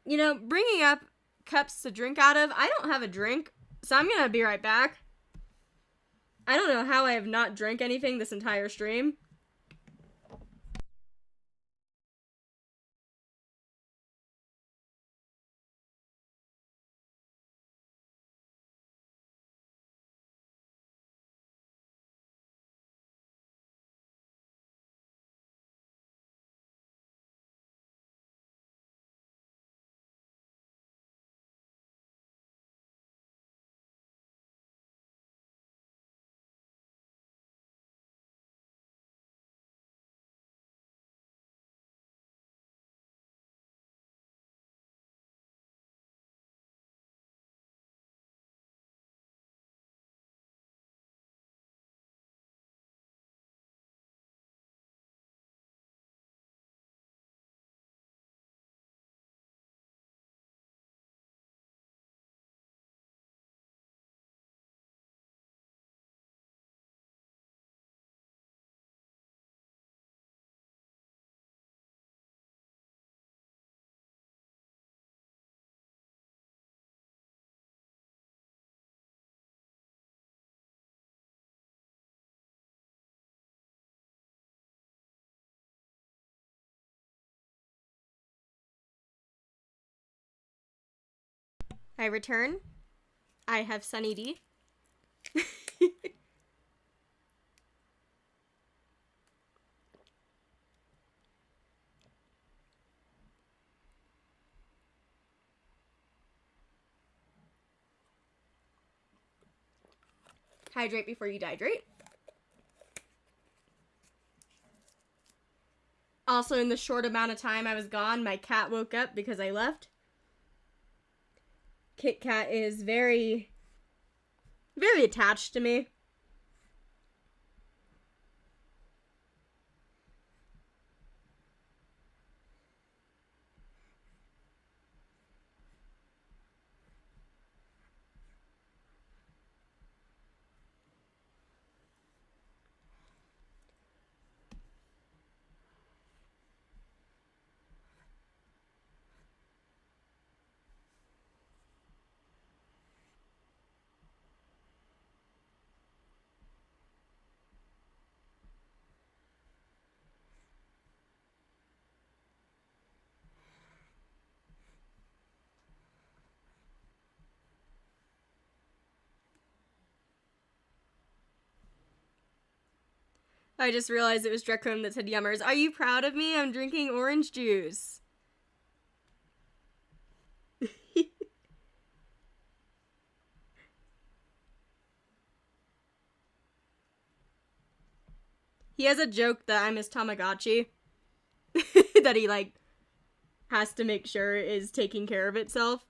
You know, bringing up cups to drink out of, I don't have a drink, so I'm gonna be right back. I don't know how I have not drank anything this entire stream. I return. I have Sunny D. Hydrate before you dehydrate. Also, in the short amount of time I was gone, my cat woke up because I left. Kit Kat is very, very attached to me. I just realized it was Dracone that said yummers. Are you proud of me? I'm drinking orange juice. He has a joke that I'm his Tamagotchi. That he, like, has to make sure is taking care of itself.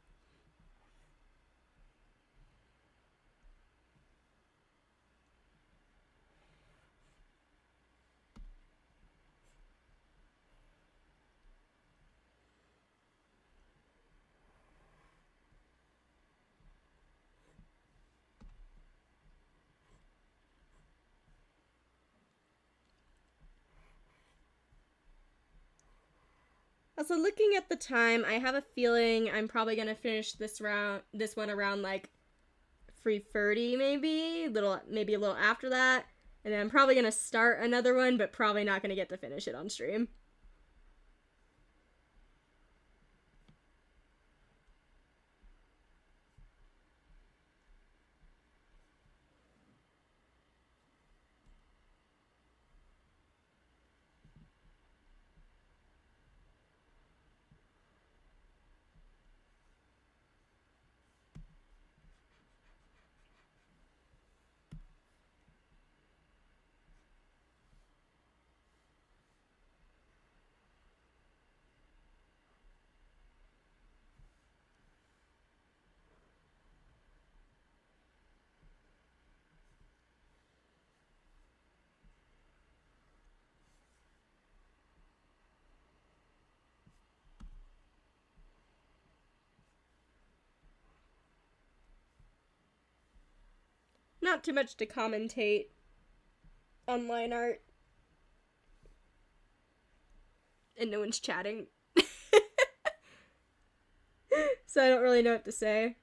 Also, looking at the time, I have a feeling I'm probably gonna finish this one around like 3:30, maybe a little after that, and then I'm probably gonna start another one, but probably not gonna get to finish it on stream. Not too much to commentate on line art. And no one's chatting. So I don't really know what to say.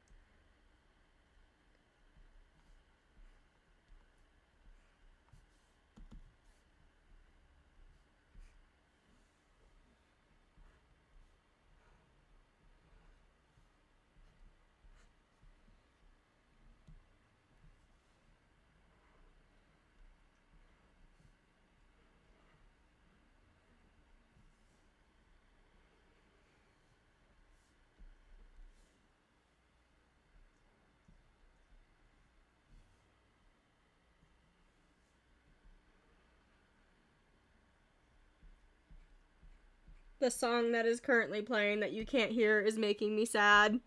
The song that is currently playing that you can't hear is making me sad.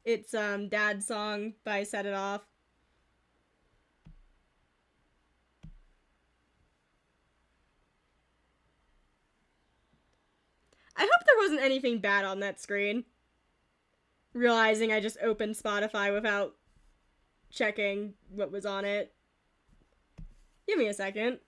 It's Dad's song by Set It Off. I hope there wasn't anything bad on that screen. Realizing I just opened Spotify without checking what was on it. Give me a second.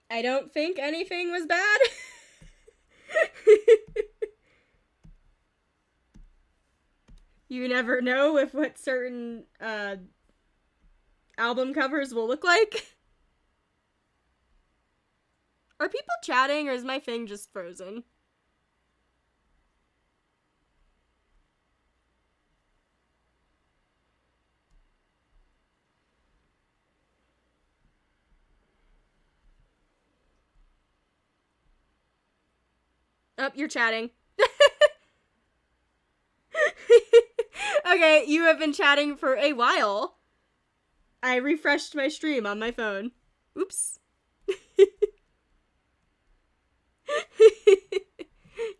I don't think anything was bad. You never know with what certain album covers will look like. Are people chatting or is my thing just frozen? Oh, you're chatting. Okay, you have been chatting for a while. I refreshed my stream on my phone. Oops.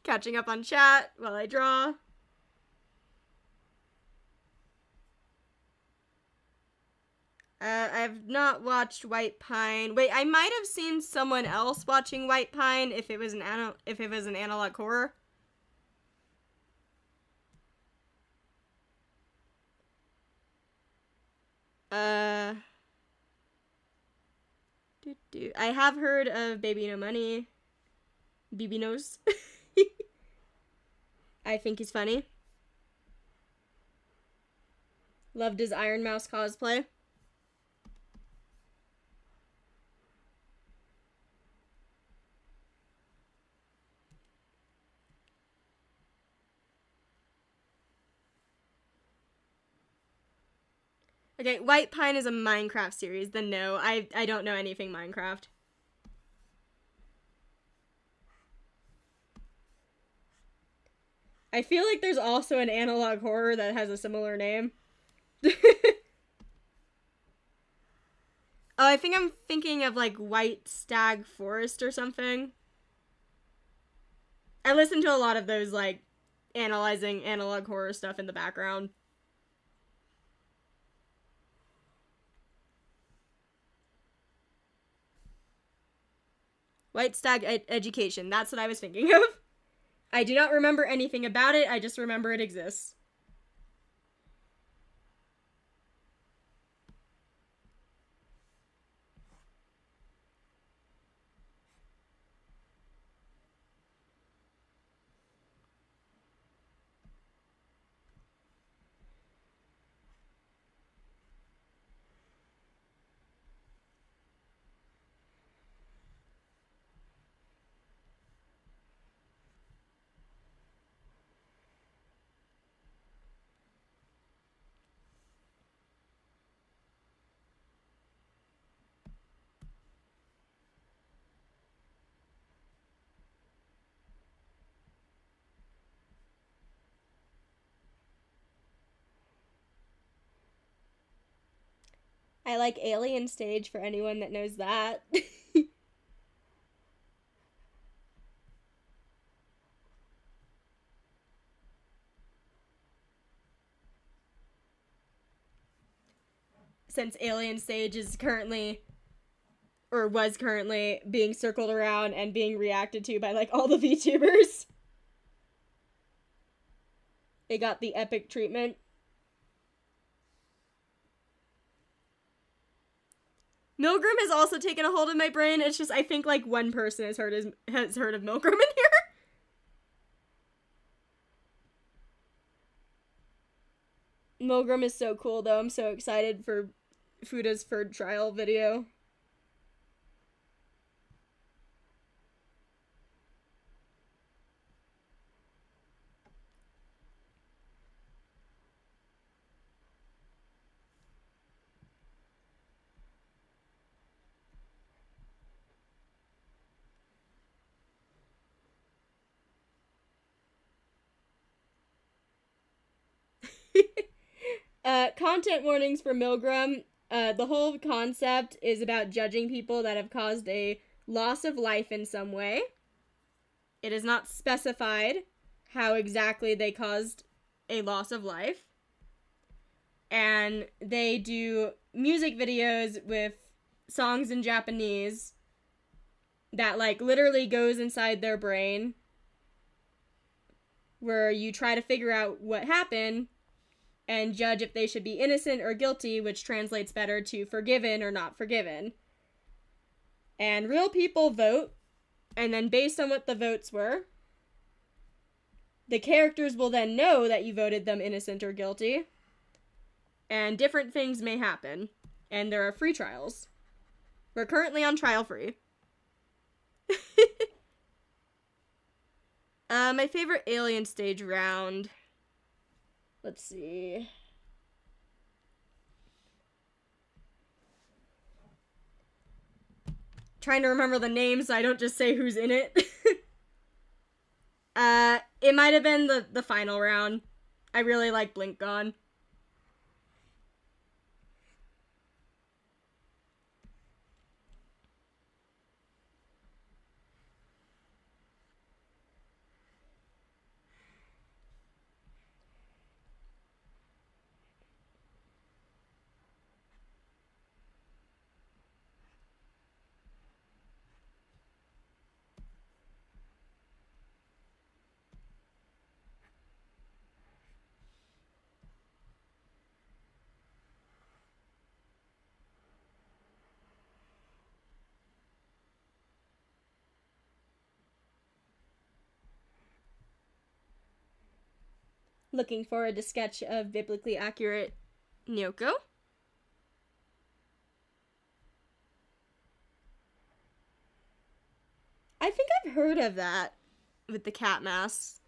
Catching up on chat while I draw. I've not watched White Pine. Wait, I might have seen someone else watching White Pine if it was an analog horror. I have heard of Baby No Money. BB knows. I think he's funny. Loved his Iron Mouse cosplay. Okay, White Pine is a Minecraft series. Then no, I don't know anything Minecraft. I feel like there's also an analog horror that has a similar name. Oh, I think I'm thinking of like White Stag Forest or something. I listen to a lot of those like analyzing analog horror stuff in the background. White Stag Education. That's what I was thinking of. I do not remember anything about it. I just remember it exists. I like Alien Stage for anyone that knows that. Since Alien Stage is currently, or was currently, being circled around and being reacted to by like all the VTubers. They got the epic treatment. Milgram has also taken a hold of my brain. It's just I think like one person has heard of Milgram in here. Milgram is so cool though. I'm so excited for Fuda's third trial video. Content warnings for Milgram. The whole concept is about judging people that have caused a loss of life in some way. It is not specified how exactly they caused a loss of life. And they do music videos with songs in Japanese that like literally goes inside their brain, where you try to figure out what happened and judge if they should be innocent or guilty, which translates better to forgiven or not forgiven. And real people vote, and then based on what the votes were, the characters will then know that you voted them innocent or guilty, and different things may happen. And there are free trials. We're currently on trial free. My favorite Alien Stage round. Let's see. Trying to remember the names so I don't just say who's in it. It might have been the final round. I really like Blink Gone. Looking forward to sketch of biblically accurate Nyoko. I think I've heard of that with the cat masks.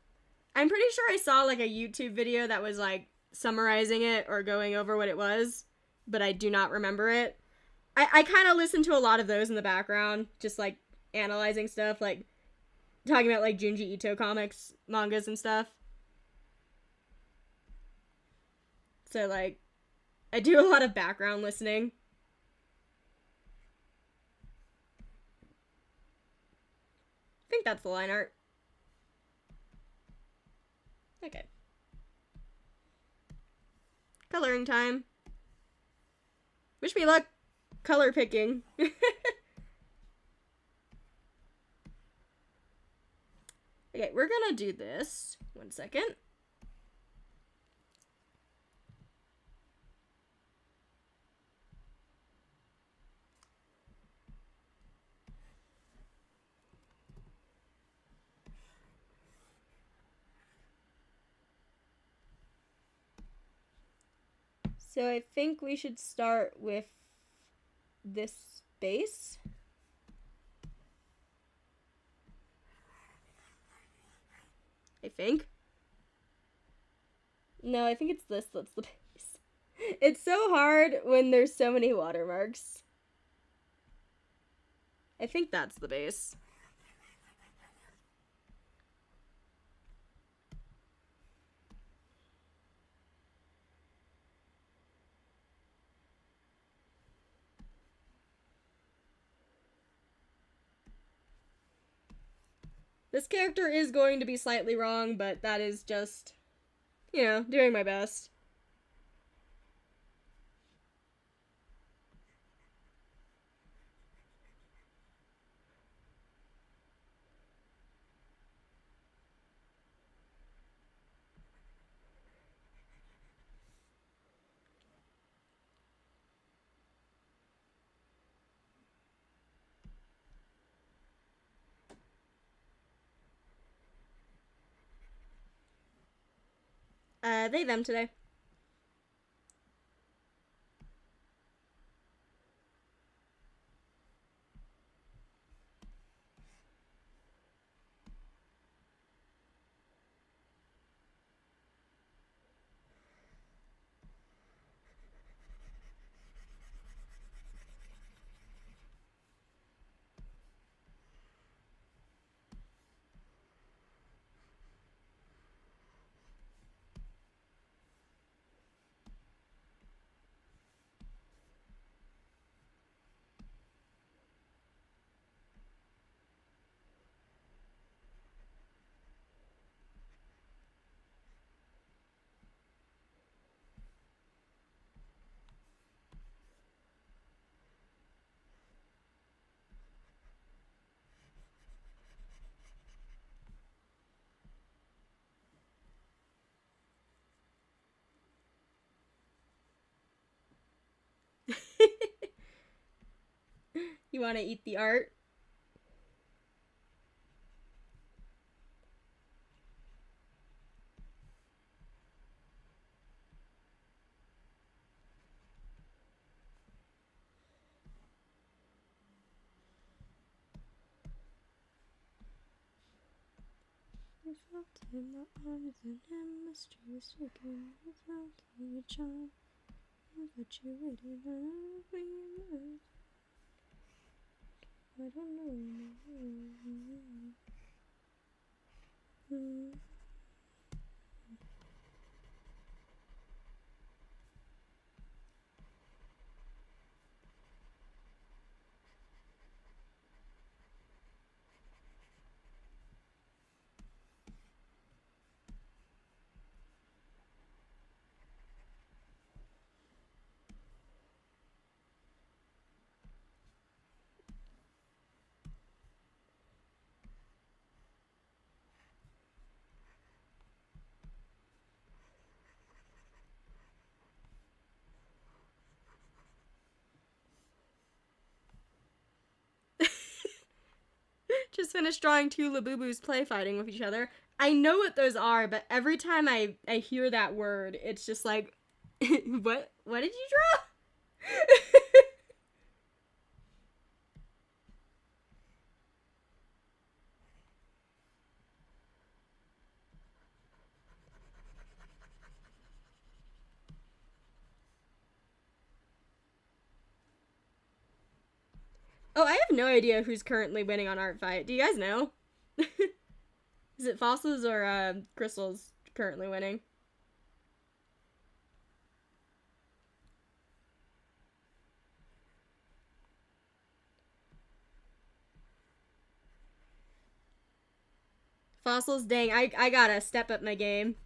I'm pretty sure I saw like a YouTube video that was like summarizing it or going over what it was, but I do not remember it. I kind of listen to a lot of those in the background, just like analyzing stuff, like talking about like Junji Ito comics, mangas, and stuff. So, like, I do a lot of background listening. I think that's the line art. Okay. Coloring time. Wish me luck color picking. Okay, we're gonna do this. 1 second. So I think we should start with this base. I think. No, I think it's this that's the base. It's so hard when there's so many watermarks. I think that's the base. This character is going to be slightly wrong, but that is just, you know, doing my best. They, them today. You want to eat the art? Felt in the arms and in mysteries shaking without any charm. But you waited on me. I don't know. Just finished drawing two Labubus play fighting with each other. I know what those are, but every time I hear that word, it's just like, what did you draw? Oh, I have no idea who's currently winning on ArtFight. Do you guys know? Is it Fossils or Crystal's currently winning? Fossils, dang, I gotta step up my game.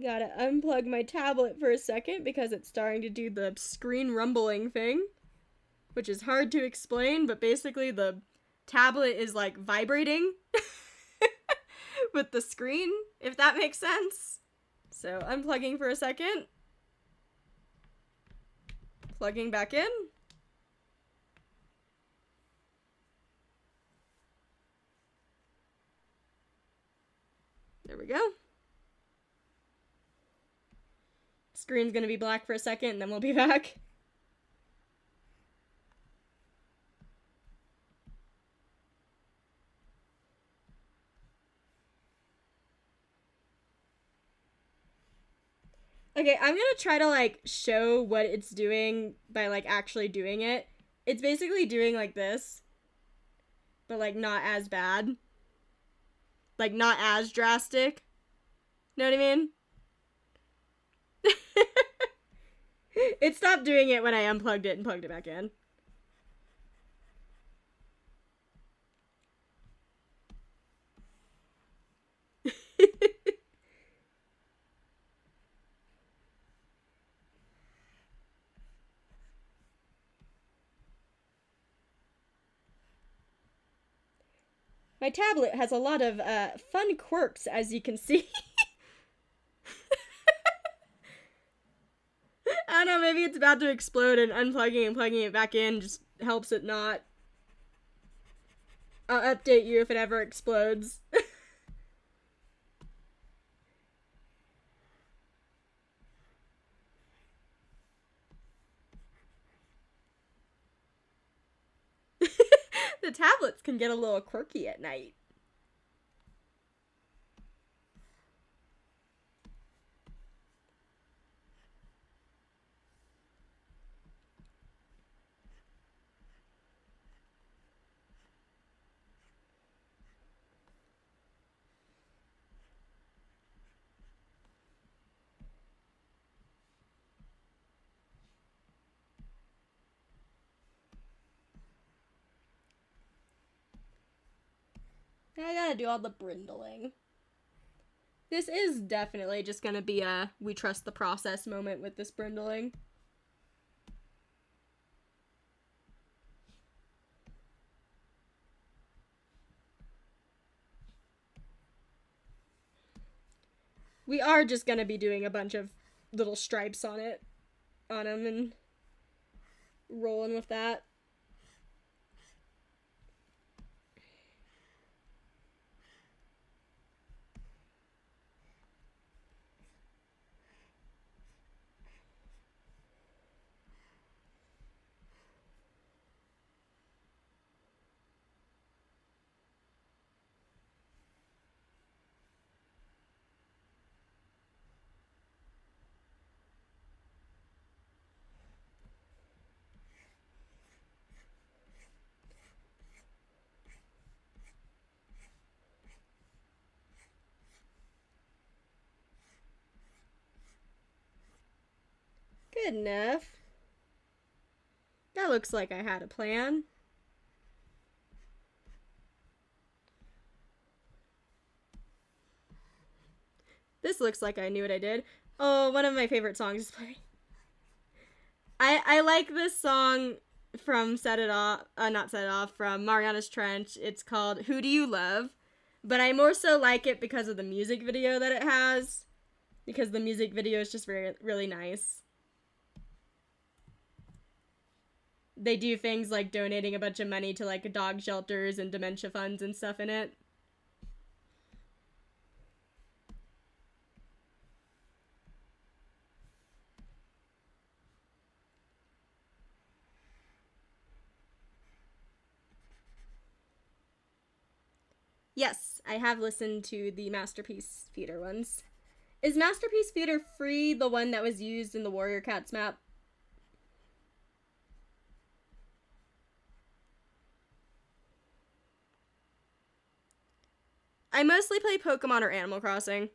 Gotta unplug my tablet for a second because it's starting to do the screen rumbling thing, which is hard to explain, but basically the tablet is like vibrating with the screen, if that makes sense. So unplugging for a second. Plugging back in. There we go. Screen's gonna be black for a second and then we'll be back. Okay, I'm gonna try to like show what it's doing by like actually doing it. It's basically doing like this, but like not as bad. Like not as drastic. Know what I mean? It stopped doing it when I unplugged it and plugged it back in. My tablet has a lot of fun quirks, as you can see. I don't know, maybe it's about to explode and unplugging and plugging it back in just helps it not. I'll update you if it ever explodes. The tablets can get a little quirky at night. Now I gotta do all the brindling. This is definitely just gonna be a we trust the process moment with this brindling. We are just gonna be doing a bunch of little stripes on them and rolling with that. Good enough. That looks like I had a plan. This looks like I knew what I did. Oh, one of my favorite songs is playing. I like this song from Set It Off, not Set It Off, from Mariana's Trench. It's called Who Do You Love? But I more so like it because of the music video that it has. Because the music video is just really nice. They do things like donating a bunch of money to like dog shelters and dementia funds and stuff in it. Yes, I have listened to the Masterpiece Feeder ones. Is Masterpiece Feeder Free the one that was used in the Warrior Cats map? I mostly play Pokemon or Animal Crossing.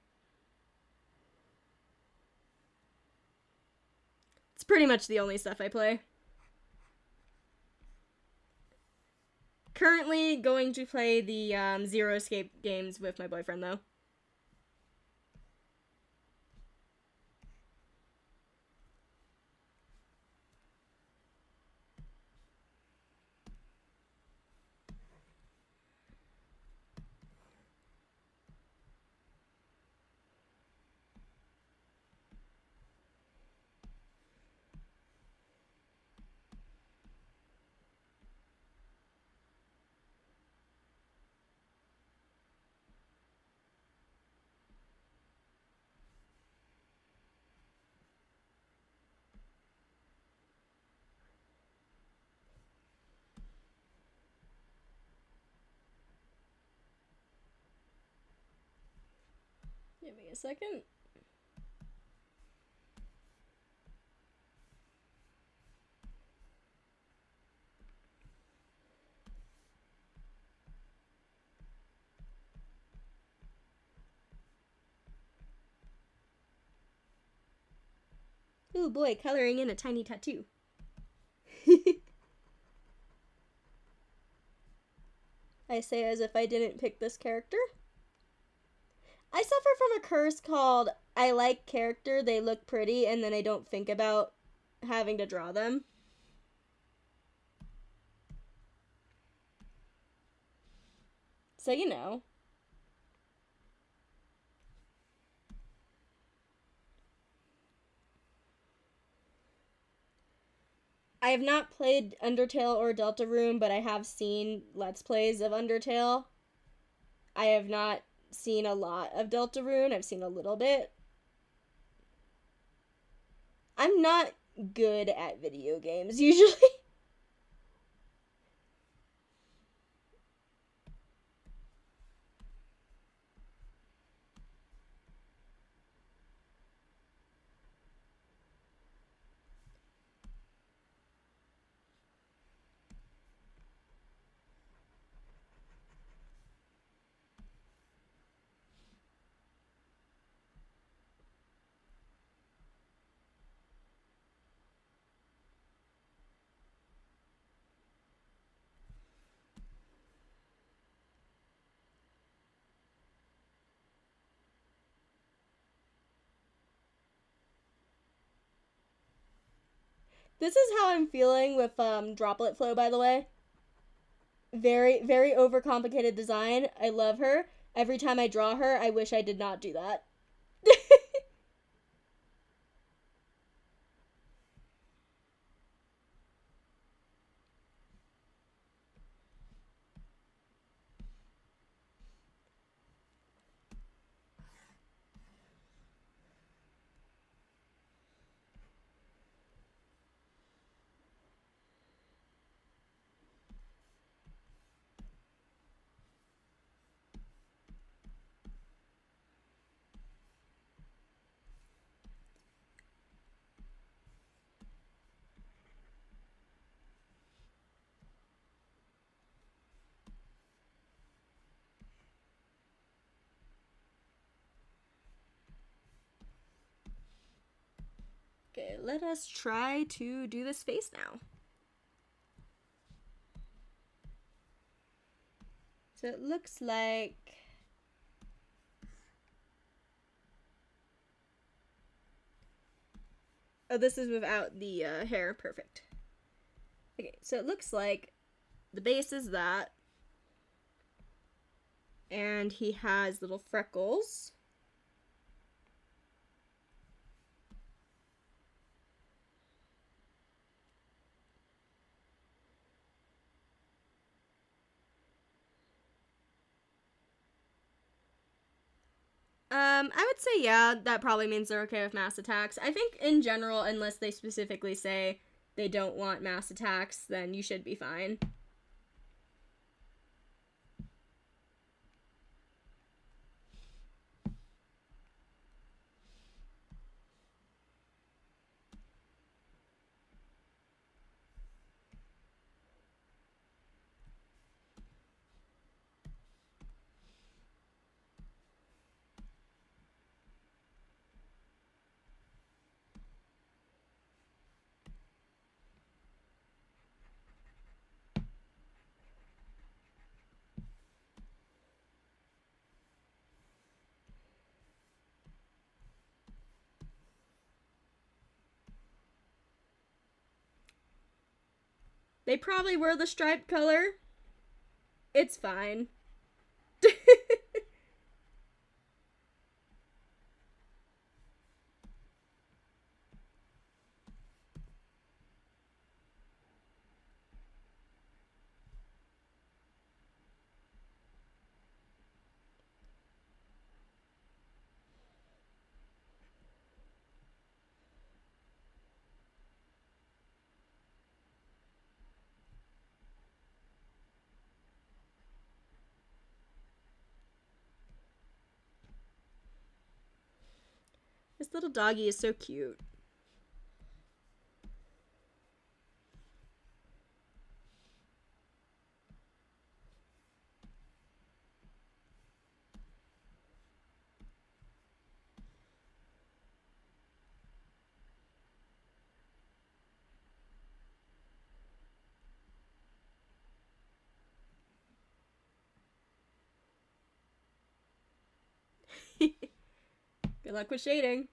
It's pretty much the only stuff I play. Currently going to play the Zero Escape games with my boyfriend, though. Give me a second. Ooh boy, coloring in a tiny tattoo. I say as if I didn't pick this character. I suffer from a curse called I like character, they look pretty, and then I don't think about having to draw them. So, you know. I have not played Undertale or Deltarune, but I have seen Let's Plays of Undertale. I have not seen a lot of Deltarune. I've seen a little bit. I'm not good at video games, usually. This is how I'm feeling with Droplet Flow, by the way. Very, very overcomplicated design. I love her. Every time I draw her, I wish I did not do that. Okay, let us try to do this face now. So it looks like... Oh, this is without the hair. Perfect. Okay, so it looks like the base is that. And he has little freckles. I would say yeah, that probably means they're okay with mass attacks. I think in general, unless they specifically say they don't want mass attacks, then you should be fine. They probably were the striped color. It's fine. This little doggy is so cute. Good luck with shading.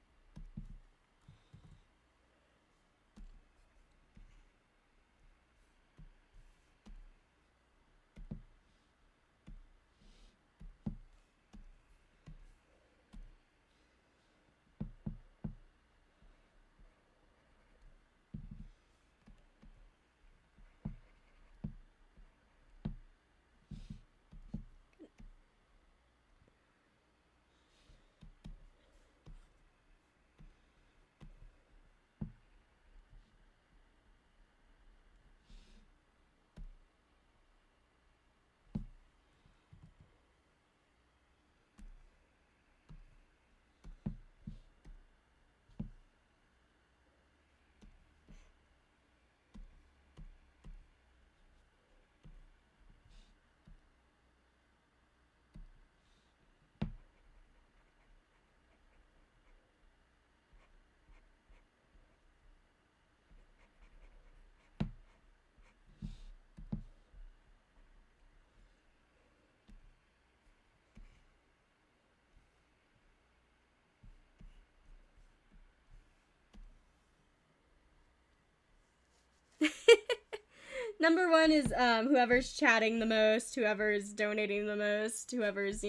Number one is whoever's chatting the most, whoever's donating the most, whoever's,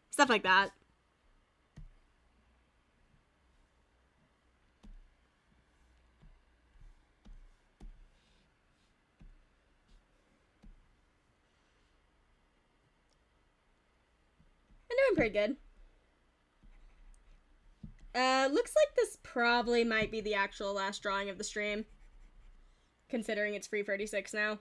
stuff like that. I'm doing pretty good. Looks like this probably might be the actual last drawing of the stream, considering it's free 36 now.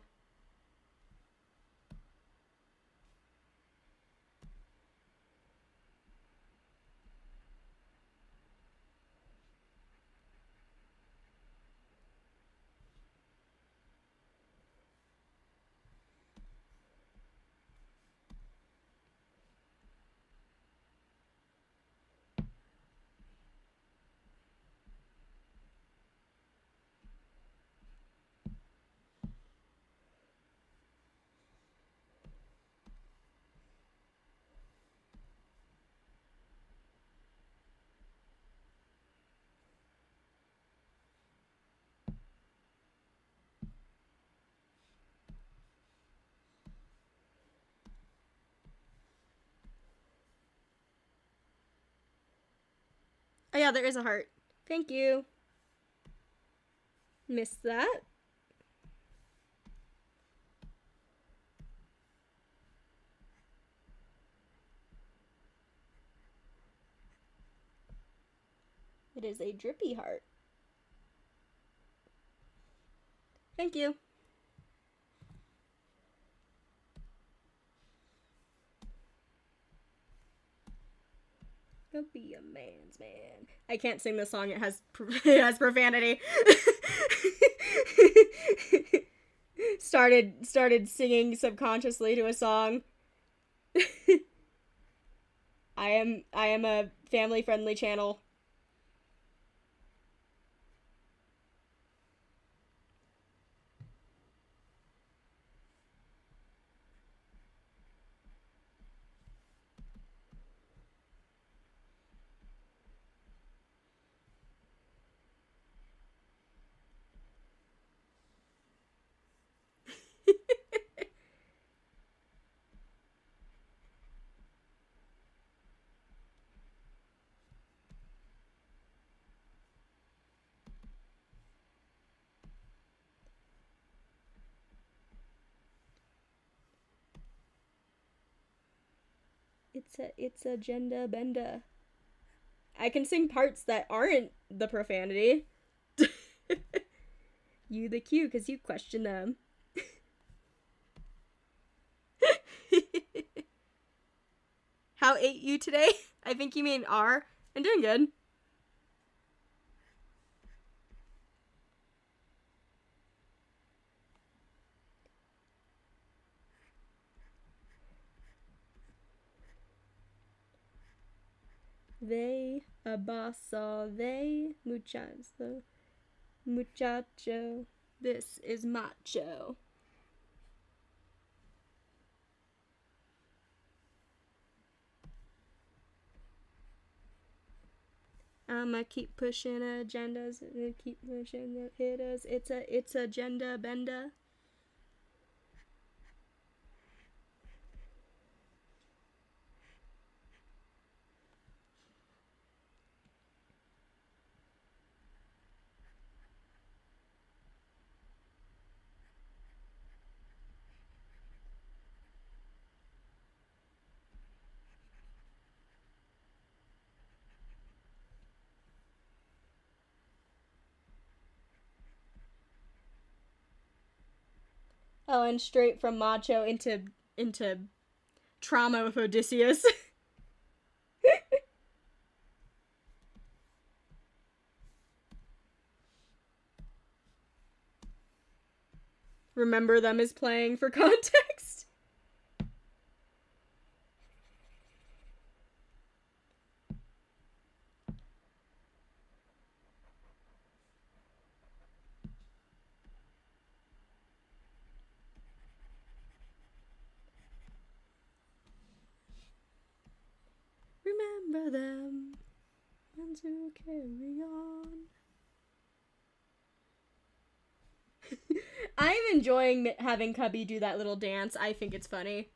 Oh yeah, there is a heart. Thank you. Missed that. It is a drippy heart. Thank you. Go be a man's man. I can't sing this song. It has profanity. started singing subconsciously to a song. I am a family friendly channel. It's agenda benda. I can sing parts that aren't the profanity. You the Q because you question them. How ate you today? I think you mean R. I'm doing good. They, a bosso, they, muchacho, muchacho. This is macho. I'ma keep pushing agendas and keep pushing the hitters. It's agenda benda. Oh, and straight from macho into trauma with Odysseus. Remember them as playing for context. Remember them and to carry on. I'm enjoying having Cubby do that little dance. I think it's funny.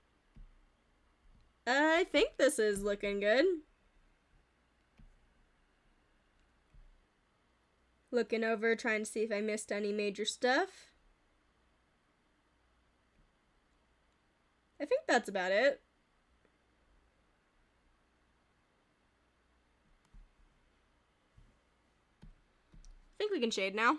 I think this is looking good. Looking over, trying to see if I missed any major stuff. I think that's about it. I think we can shade now.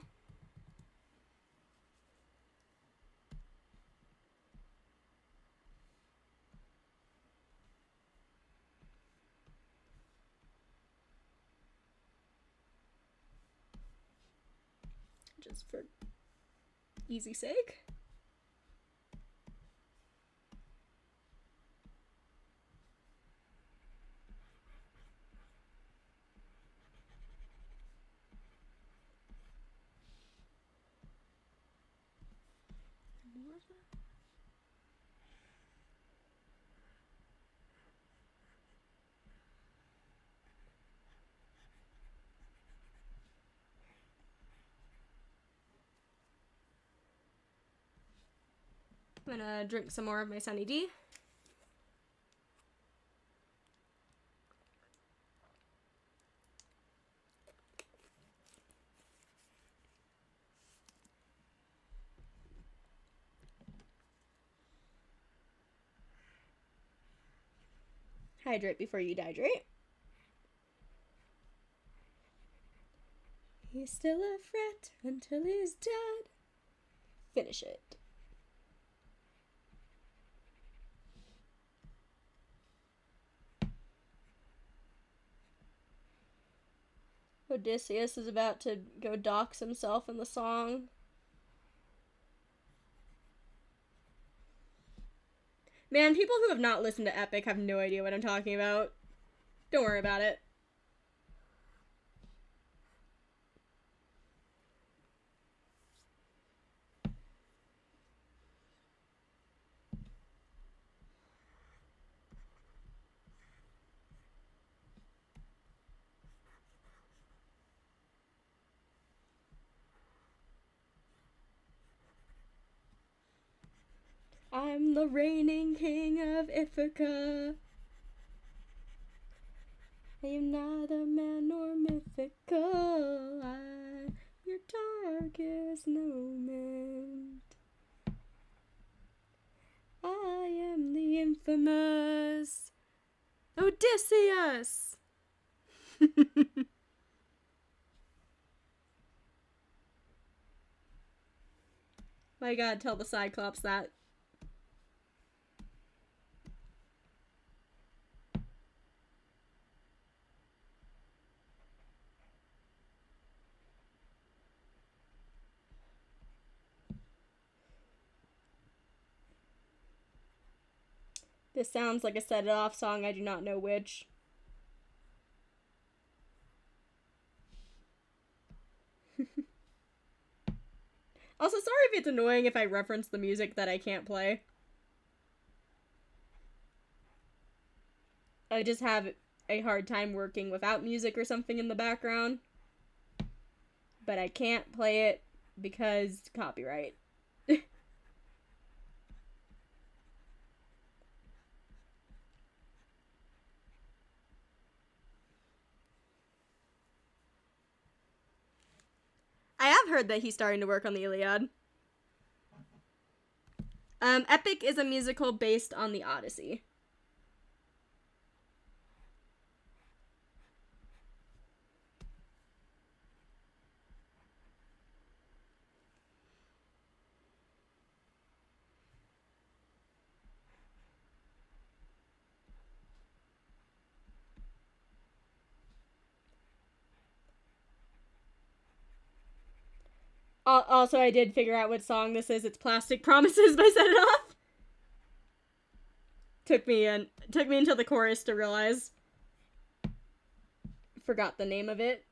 Just for easy sake. I'm gonna drink some more of my Sunny D. Hydrate before you dehydrate. He's still a fret until he's dead. Finish it. Odysseus is about to go dox himself in the song. Man, people who have not listened to Epic have no idea what I'm talking about. Don't worry about it. I'm the reigning king of Ithaca. I am neither man nor mythical. I'm your darkest moment. I am the infamous Odysseus. My god, tell the Cyclops that. This sounds like a Set It Off song, I do not know which. Also, sorry if it's annoying if I reference the music that I can't play. I just have a hard time working without music or something in the background. But I can't play it because copyright. I have heard that he's starting to work on the Iliad. Epic is a musical based on the Odyssey. Also, I did figure out what song this is. It's Plastic Promises by Set It Off. Took me until the chorus to realize. Forgot the name of it.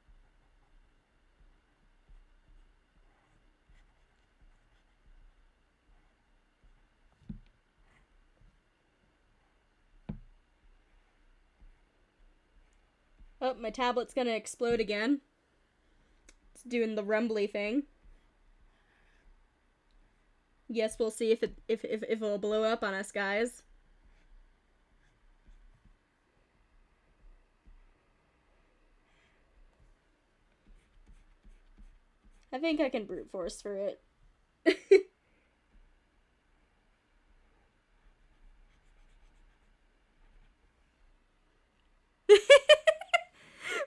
Oh, my tablet's gonna explode again. It's doing the rumbly thing. Yes, we'll see if it'll blow up on us, guys. I think I can brute force for it.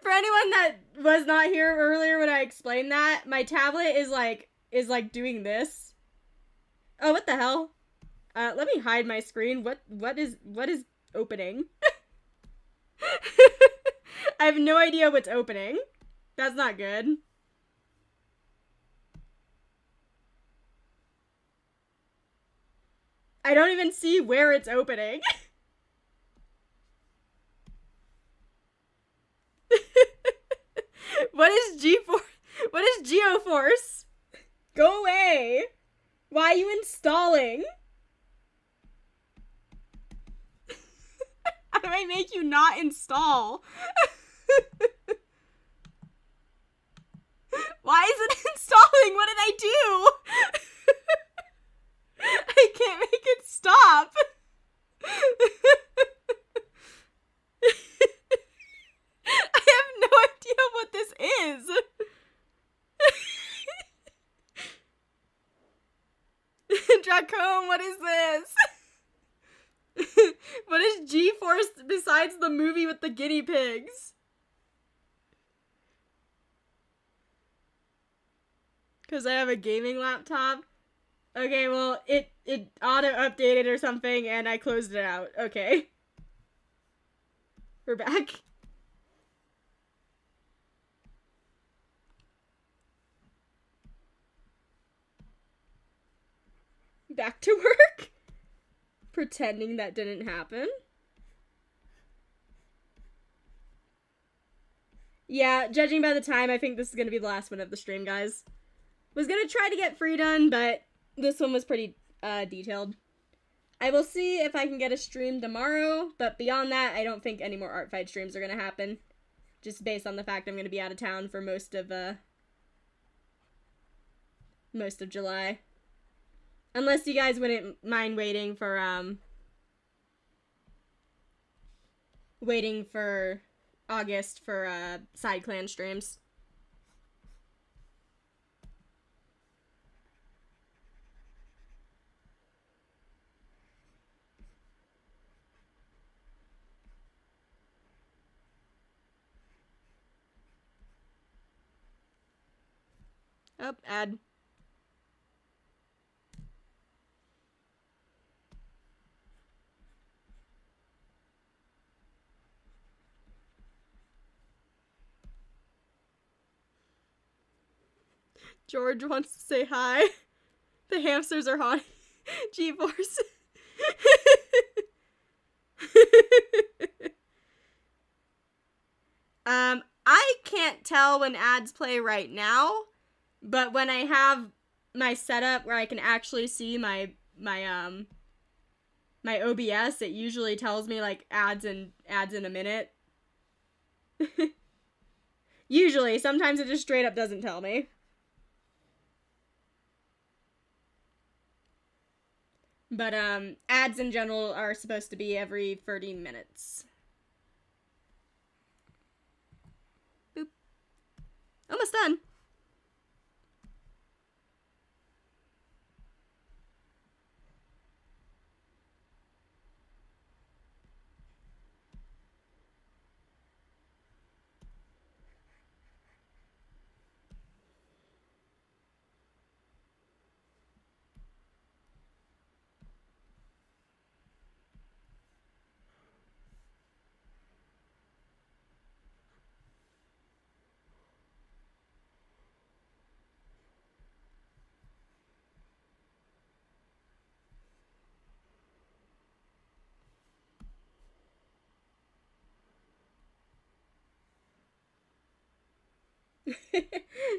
For anyone that was not here earlier when I explained that, my tablet is like doing this. Oh, what the hell? Let me hide my screen. What is opening? I have no idea what's opening. That's not good. I don't even see where it's opening. What is What is Geoforce? Go away. Why are you installing? How do I make you not install? Why is it installing? What did I do? I can't make it stop. I have no idea what this is. Dracone, what is this? What is G-Force besides the movie with the guinea pigs? Because I have a gaming laptop. Okay, well, it auto-updated or something, and I closed it out. Okay. We're back. Back to work? Pretending that didn't happen. Yeah, judging by the time, I think this is gonna be the last one of the stream, guys. Was gonna try to get free done, but this one was pretty detailed. I will see if I can get a stream tomorrow, but beyond that, I don't think any more ArtFight streams are gonna happen. Just based on the fact I'm gonna be out of town for most of July. Unless you guys wouldn't mind waiting for August for side clan streams. Oh, add. George wants to say hi. The hamsters are hot. G-Force. I can't tell when ads play right now, but when I have my setup where I can actually see my OBS, it usually tells me like ads in a minute. Usually, sometimes it just straight up doesn't tell me. But ads in general are supposed to be every 30 minutes. Boop. Almost done.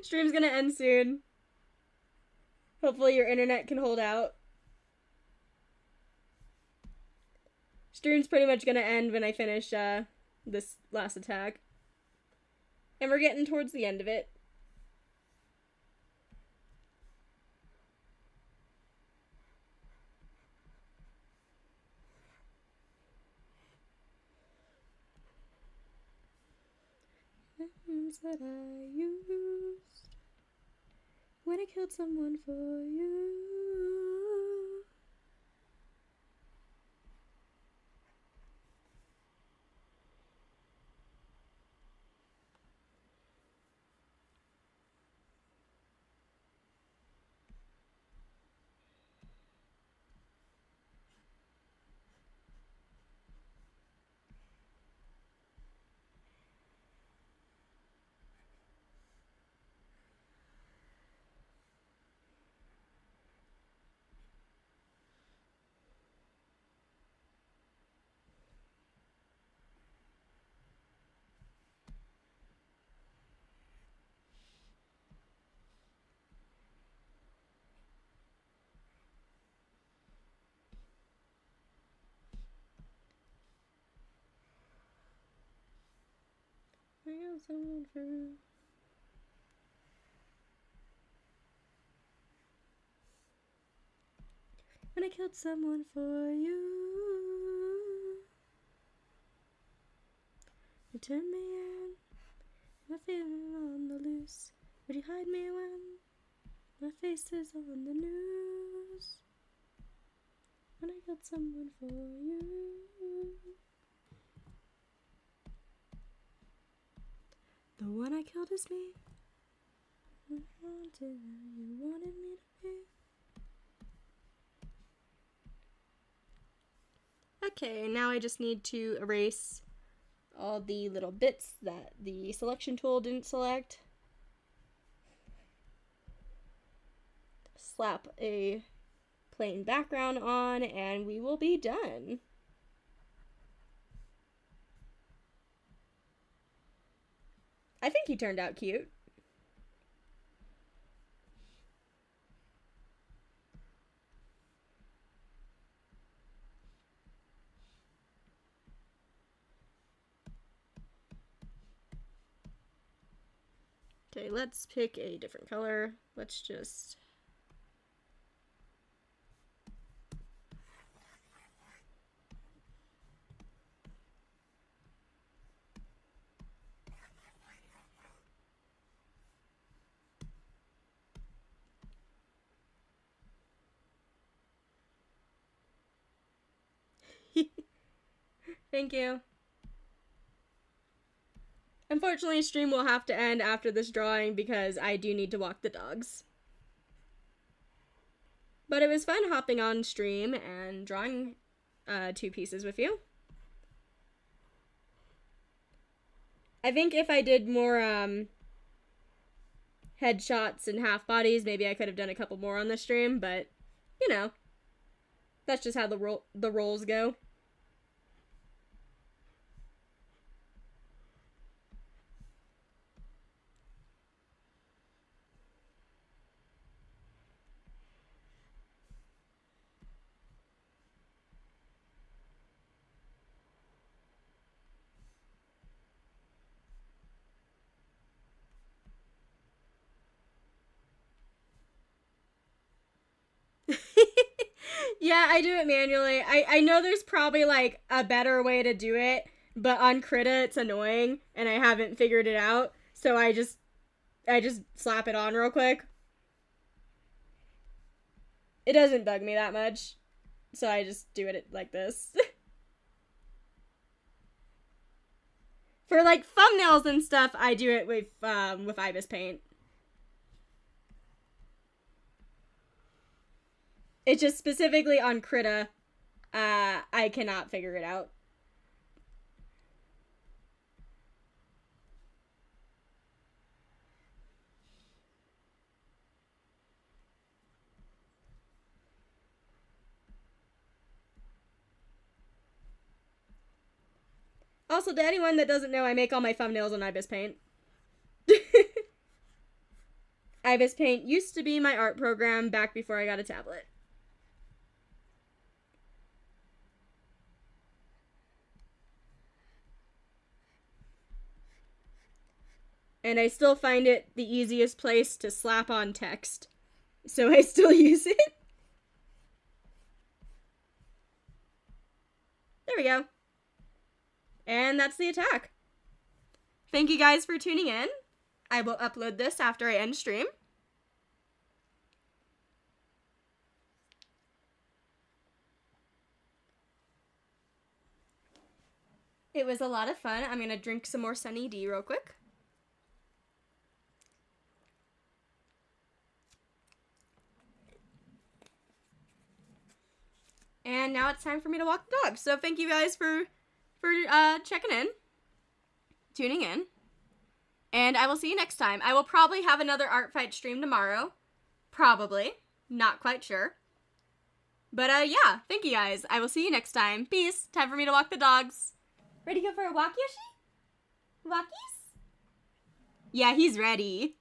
Stream's gonna end soon. Hopefully your internet can hold out. Stream's pretty much gonna end when I finish this last attack. And we're getting towards the end of it. That I used when I killed someone for you. I got someone for... When I killed someone for you, you turned me in, my feeling on the loose. Would you hide me when my face is on the news? When I killed someone for you. The one I killed is me. I wanted you wanted me to be. Okay, now I just need to erase all the little bits that the selection tool didn't select. Slap a plain background on and we will be done. I think he turned out cute. Okay, let's pick a different color. Let's just... Thank you. Unfortunately, stream will have to end after this drawing because I do need to walk the dogs. But it was fun hopping on stream and drawing 2 pieces with you. I think if I did more headshots and half bodies, maybe I could have done a couple more on the stream, but you know, that's just how the rolls go. Yeah, I do it manually. I know there's probably like a better way to do it, but on Krita it's annoying and I haven't figured it out. So I just slap it on real quick. It doesn't bug me that much. So I just do it like this. For like thumbnails and stuff, I do it with Ibis Paint. It's just specifically on Krita, I cannot figure it out. Also, to anyone that doesn't know, I make all my thumbnails on Ibis Paint. Ibis Paint used to be my art program back before I got a tablet. And I still find it the easiest place to slap on text. So I still use it. There we go. And that's the attack. Thank you guys for tuning in. I will upload this after I end stream. It was a lot of fun. I'm going to drink some more Sunny D real quick. And now it's time for me to walk the dog. So thank you guys for checking in, tuning in. And I will see you next time. I will probably have another ArtFight stream tomorrow. Probably. Not quite sure. But yeah, thank you guys. I will see you next time. Peace. Time for me to walk the dogs. Ready to go for a walk, Yoshi? Walkies? Yeah, he's ready.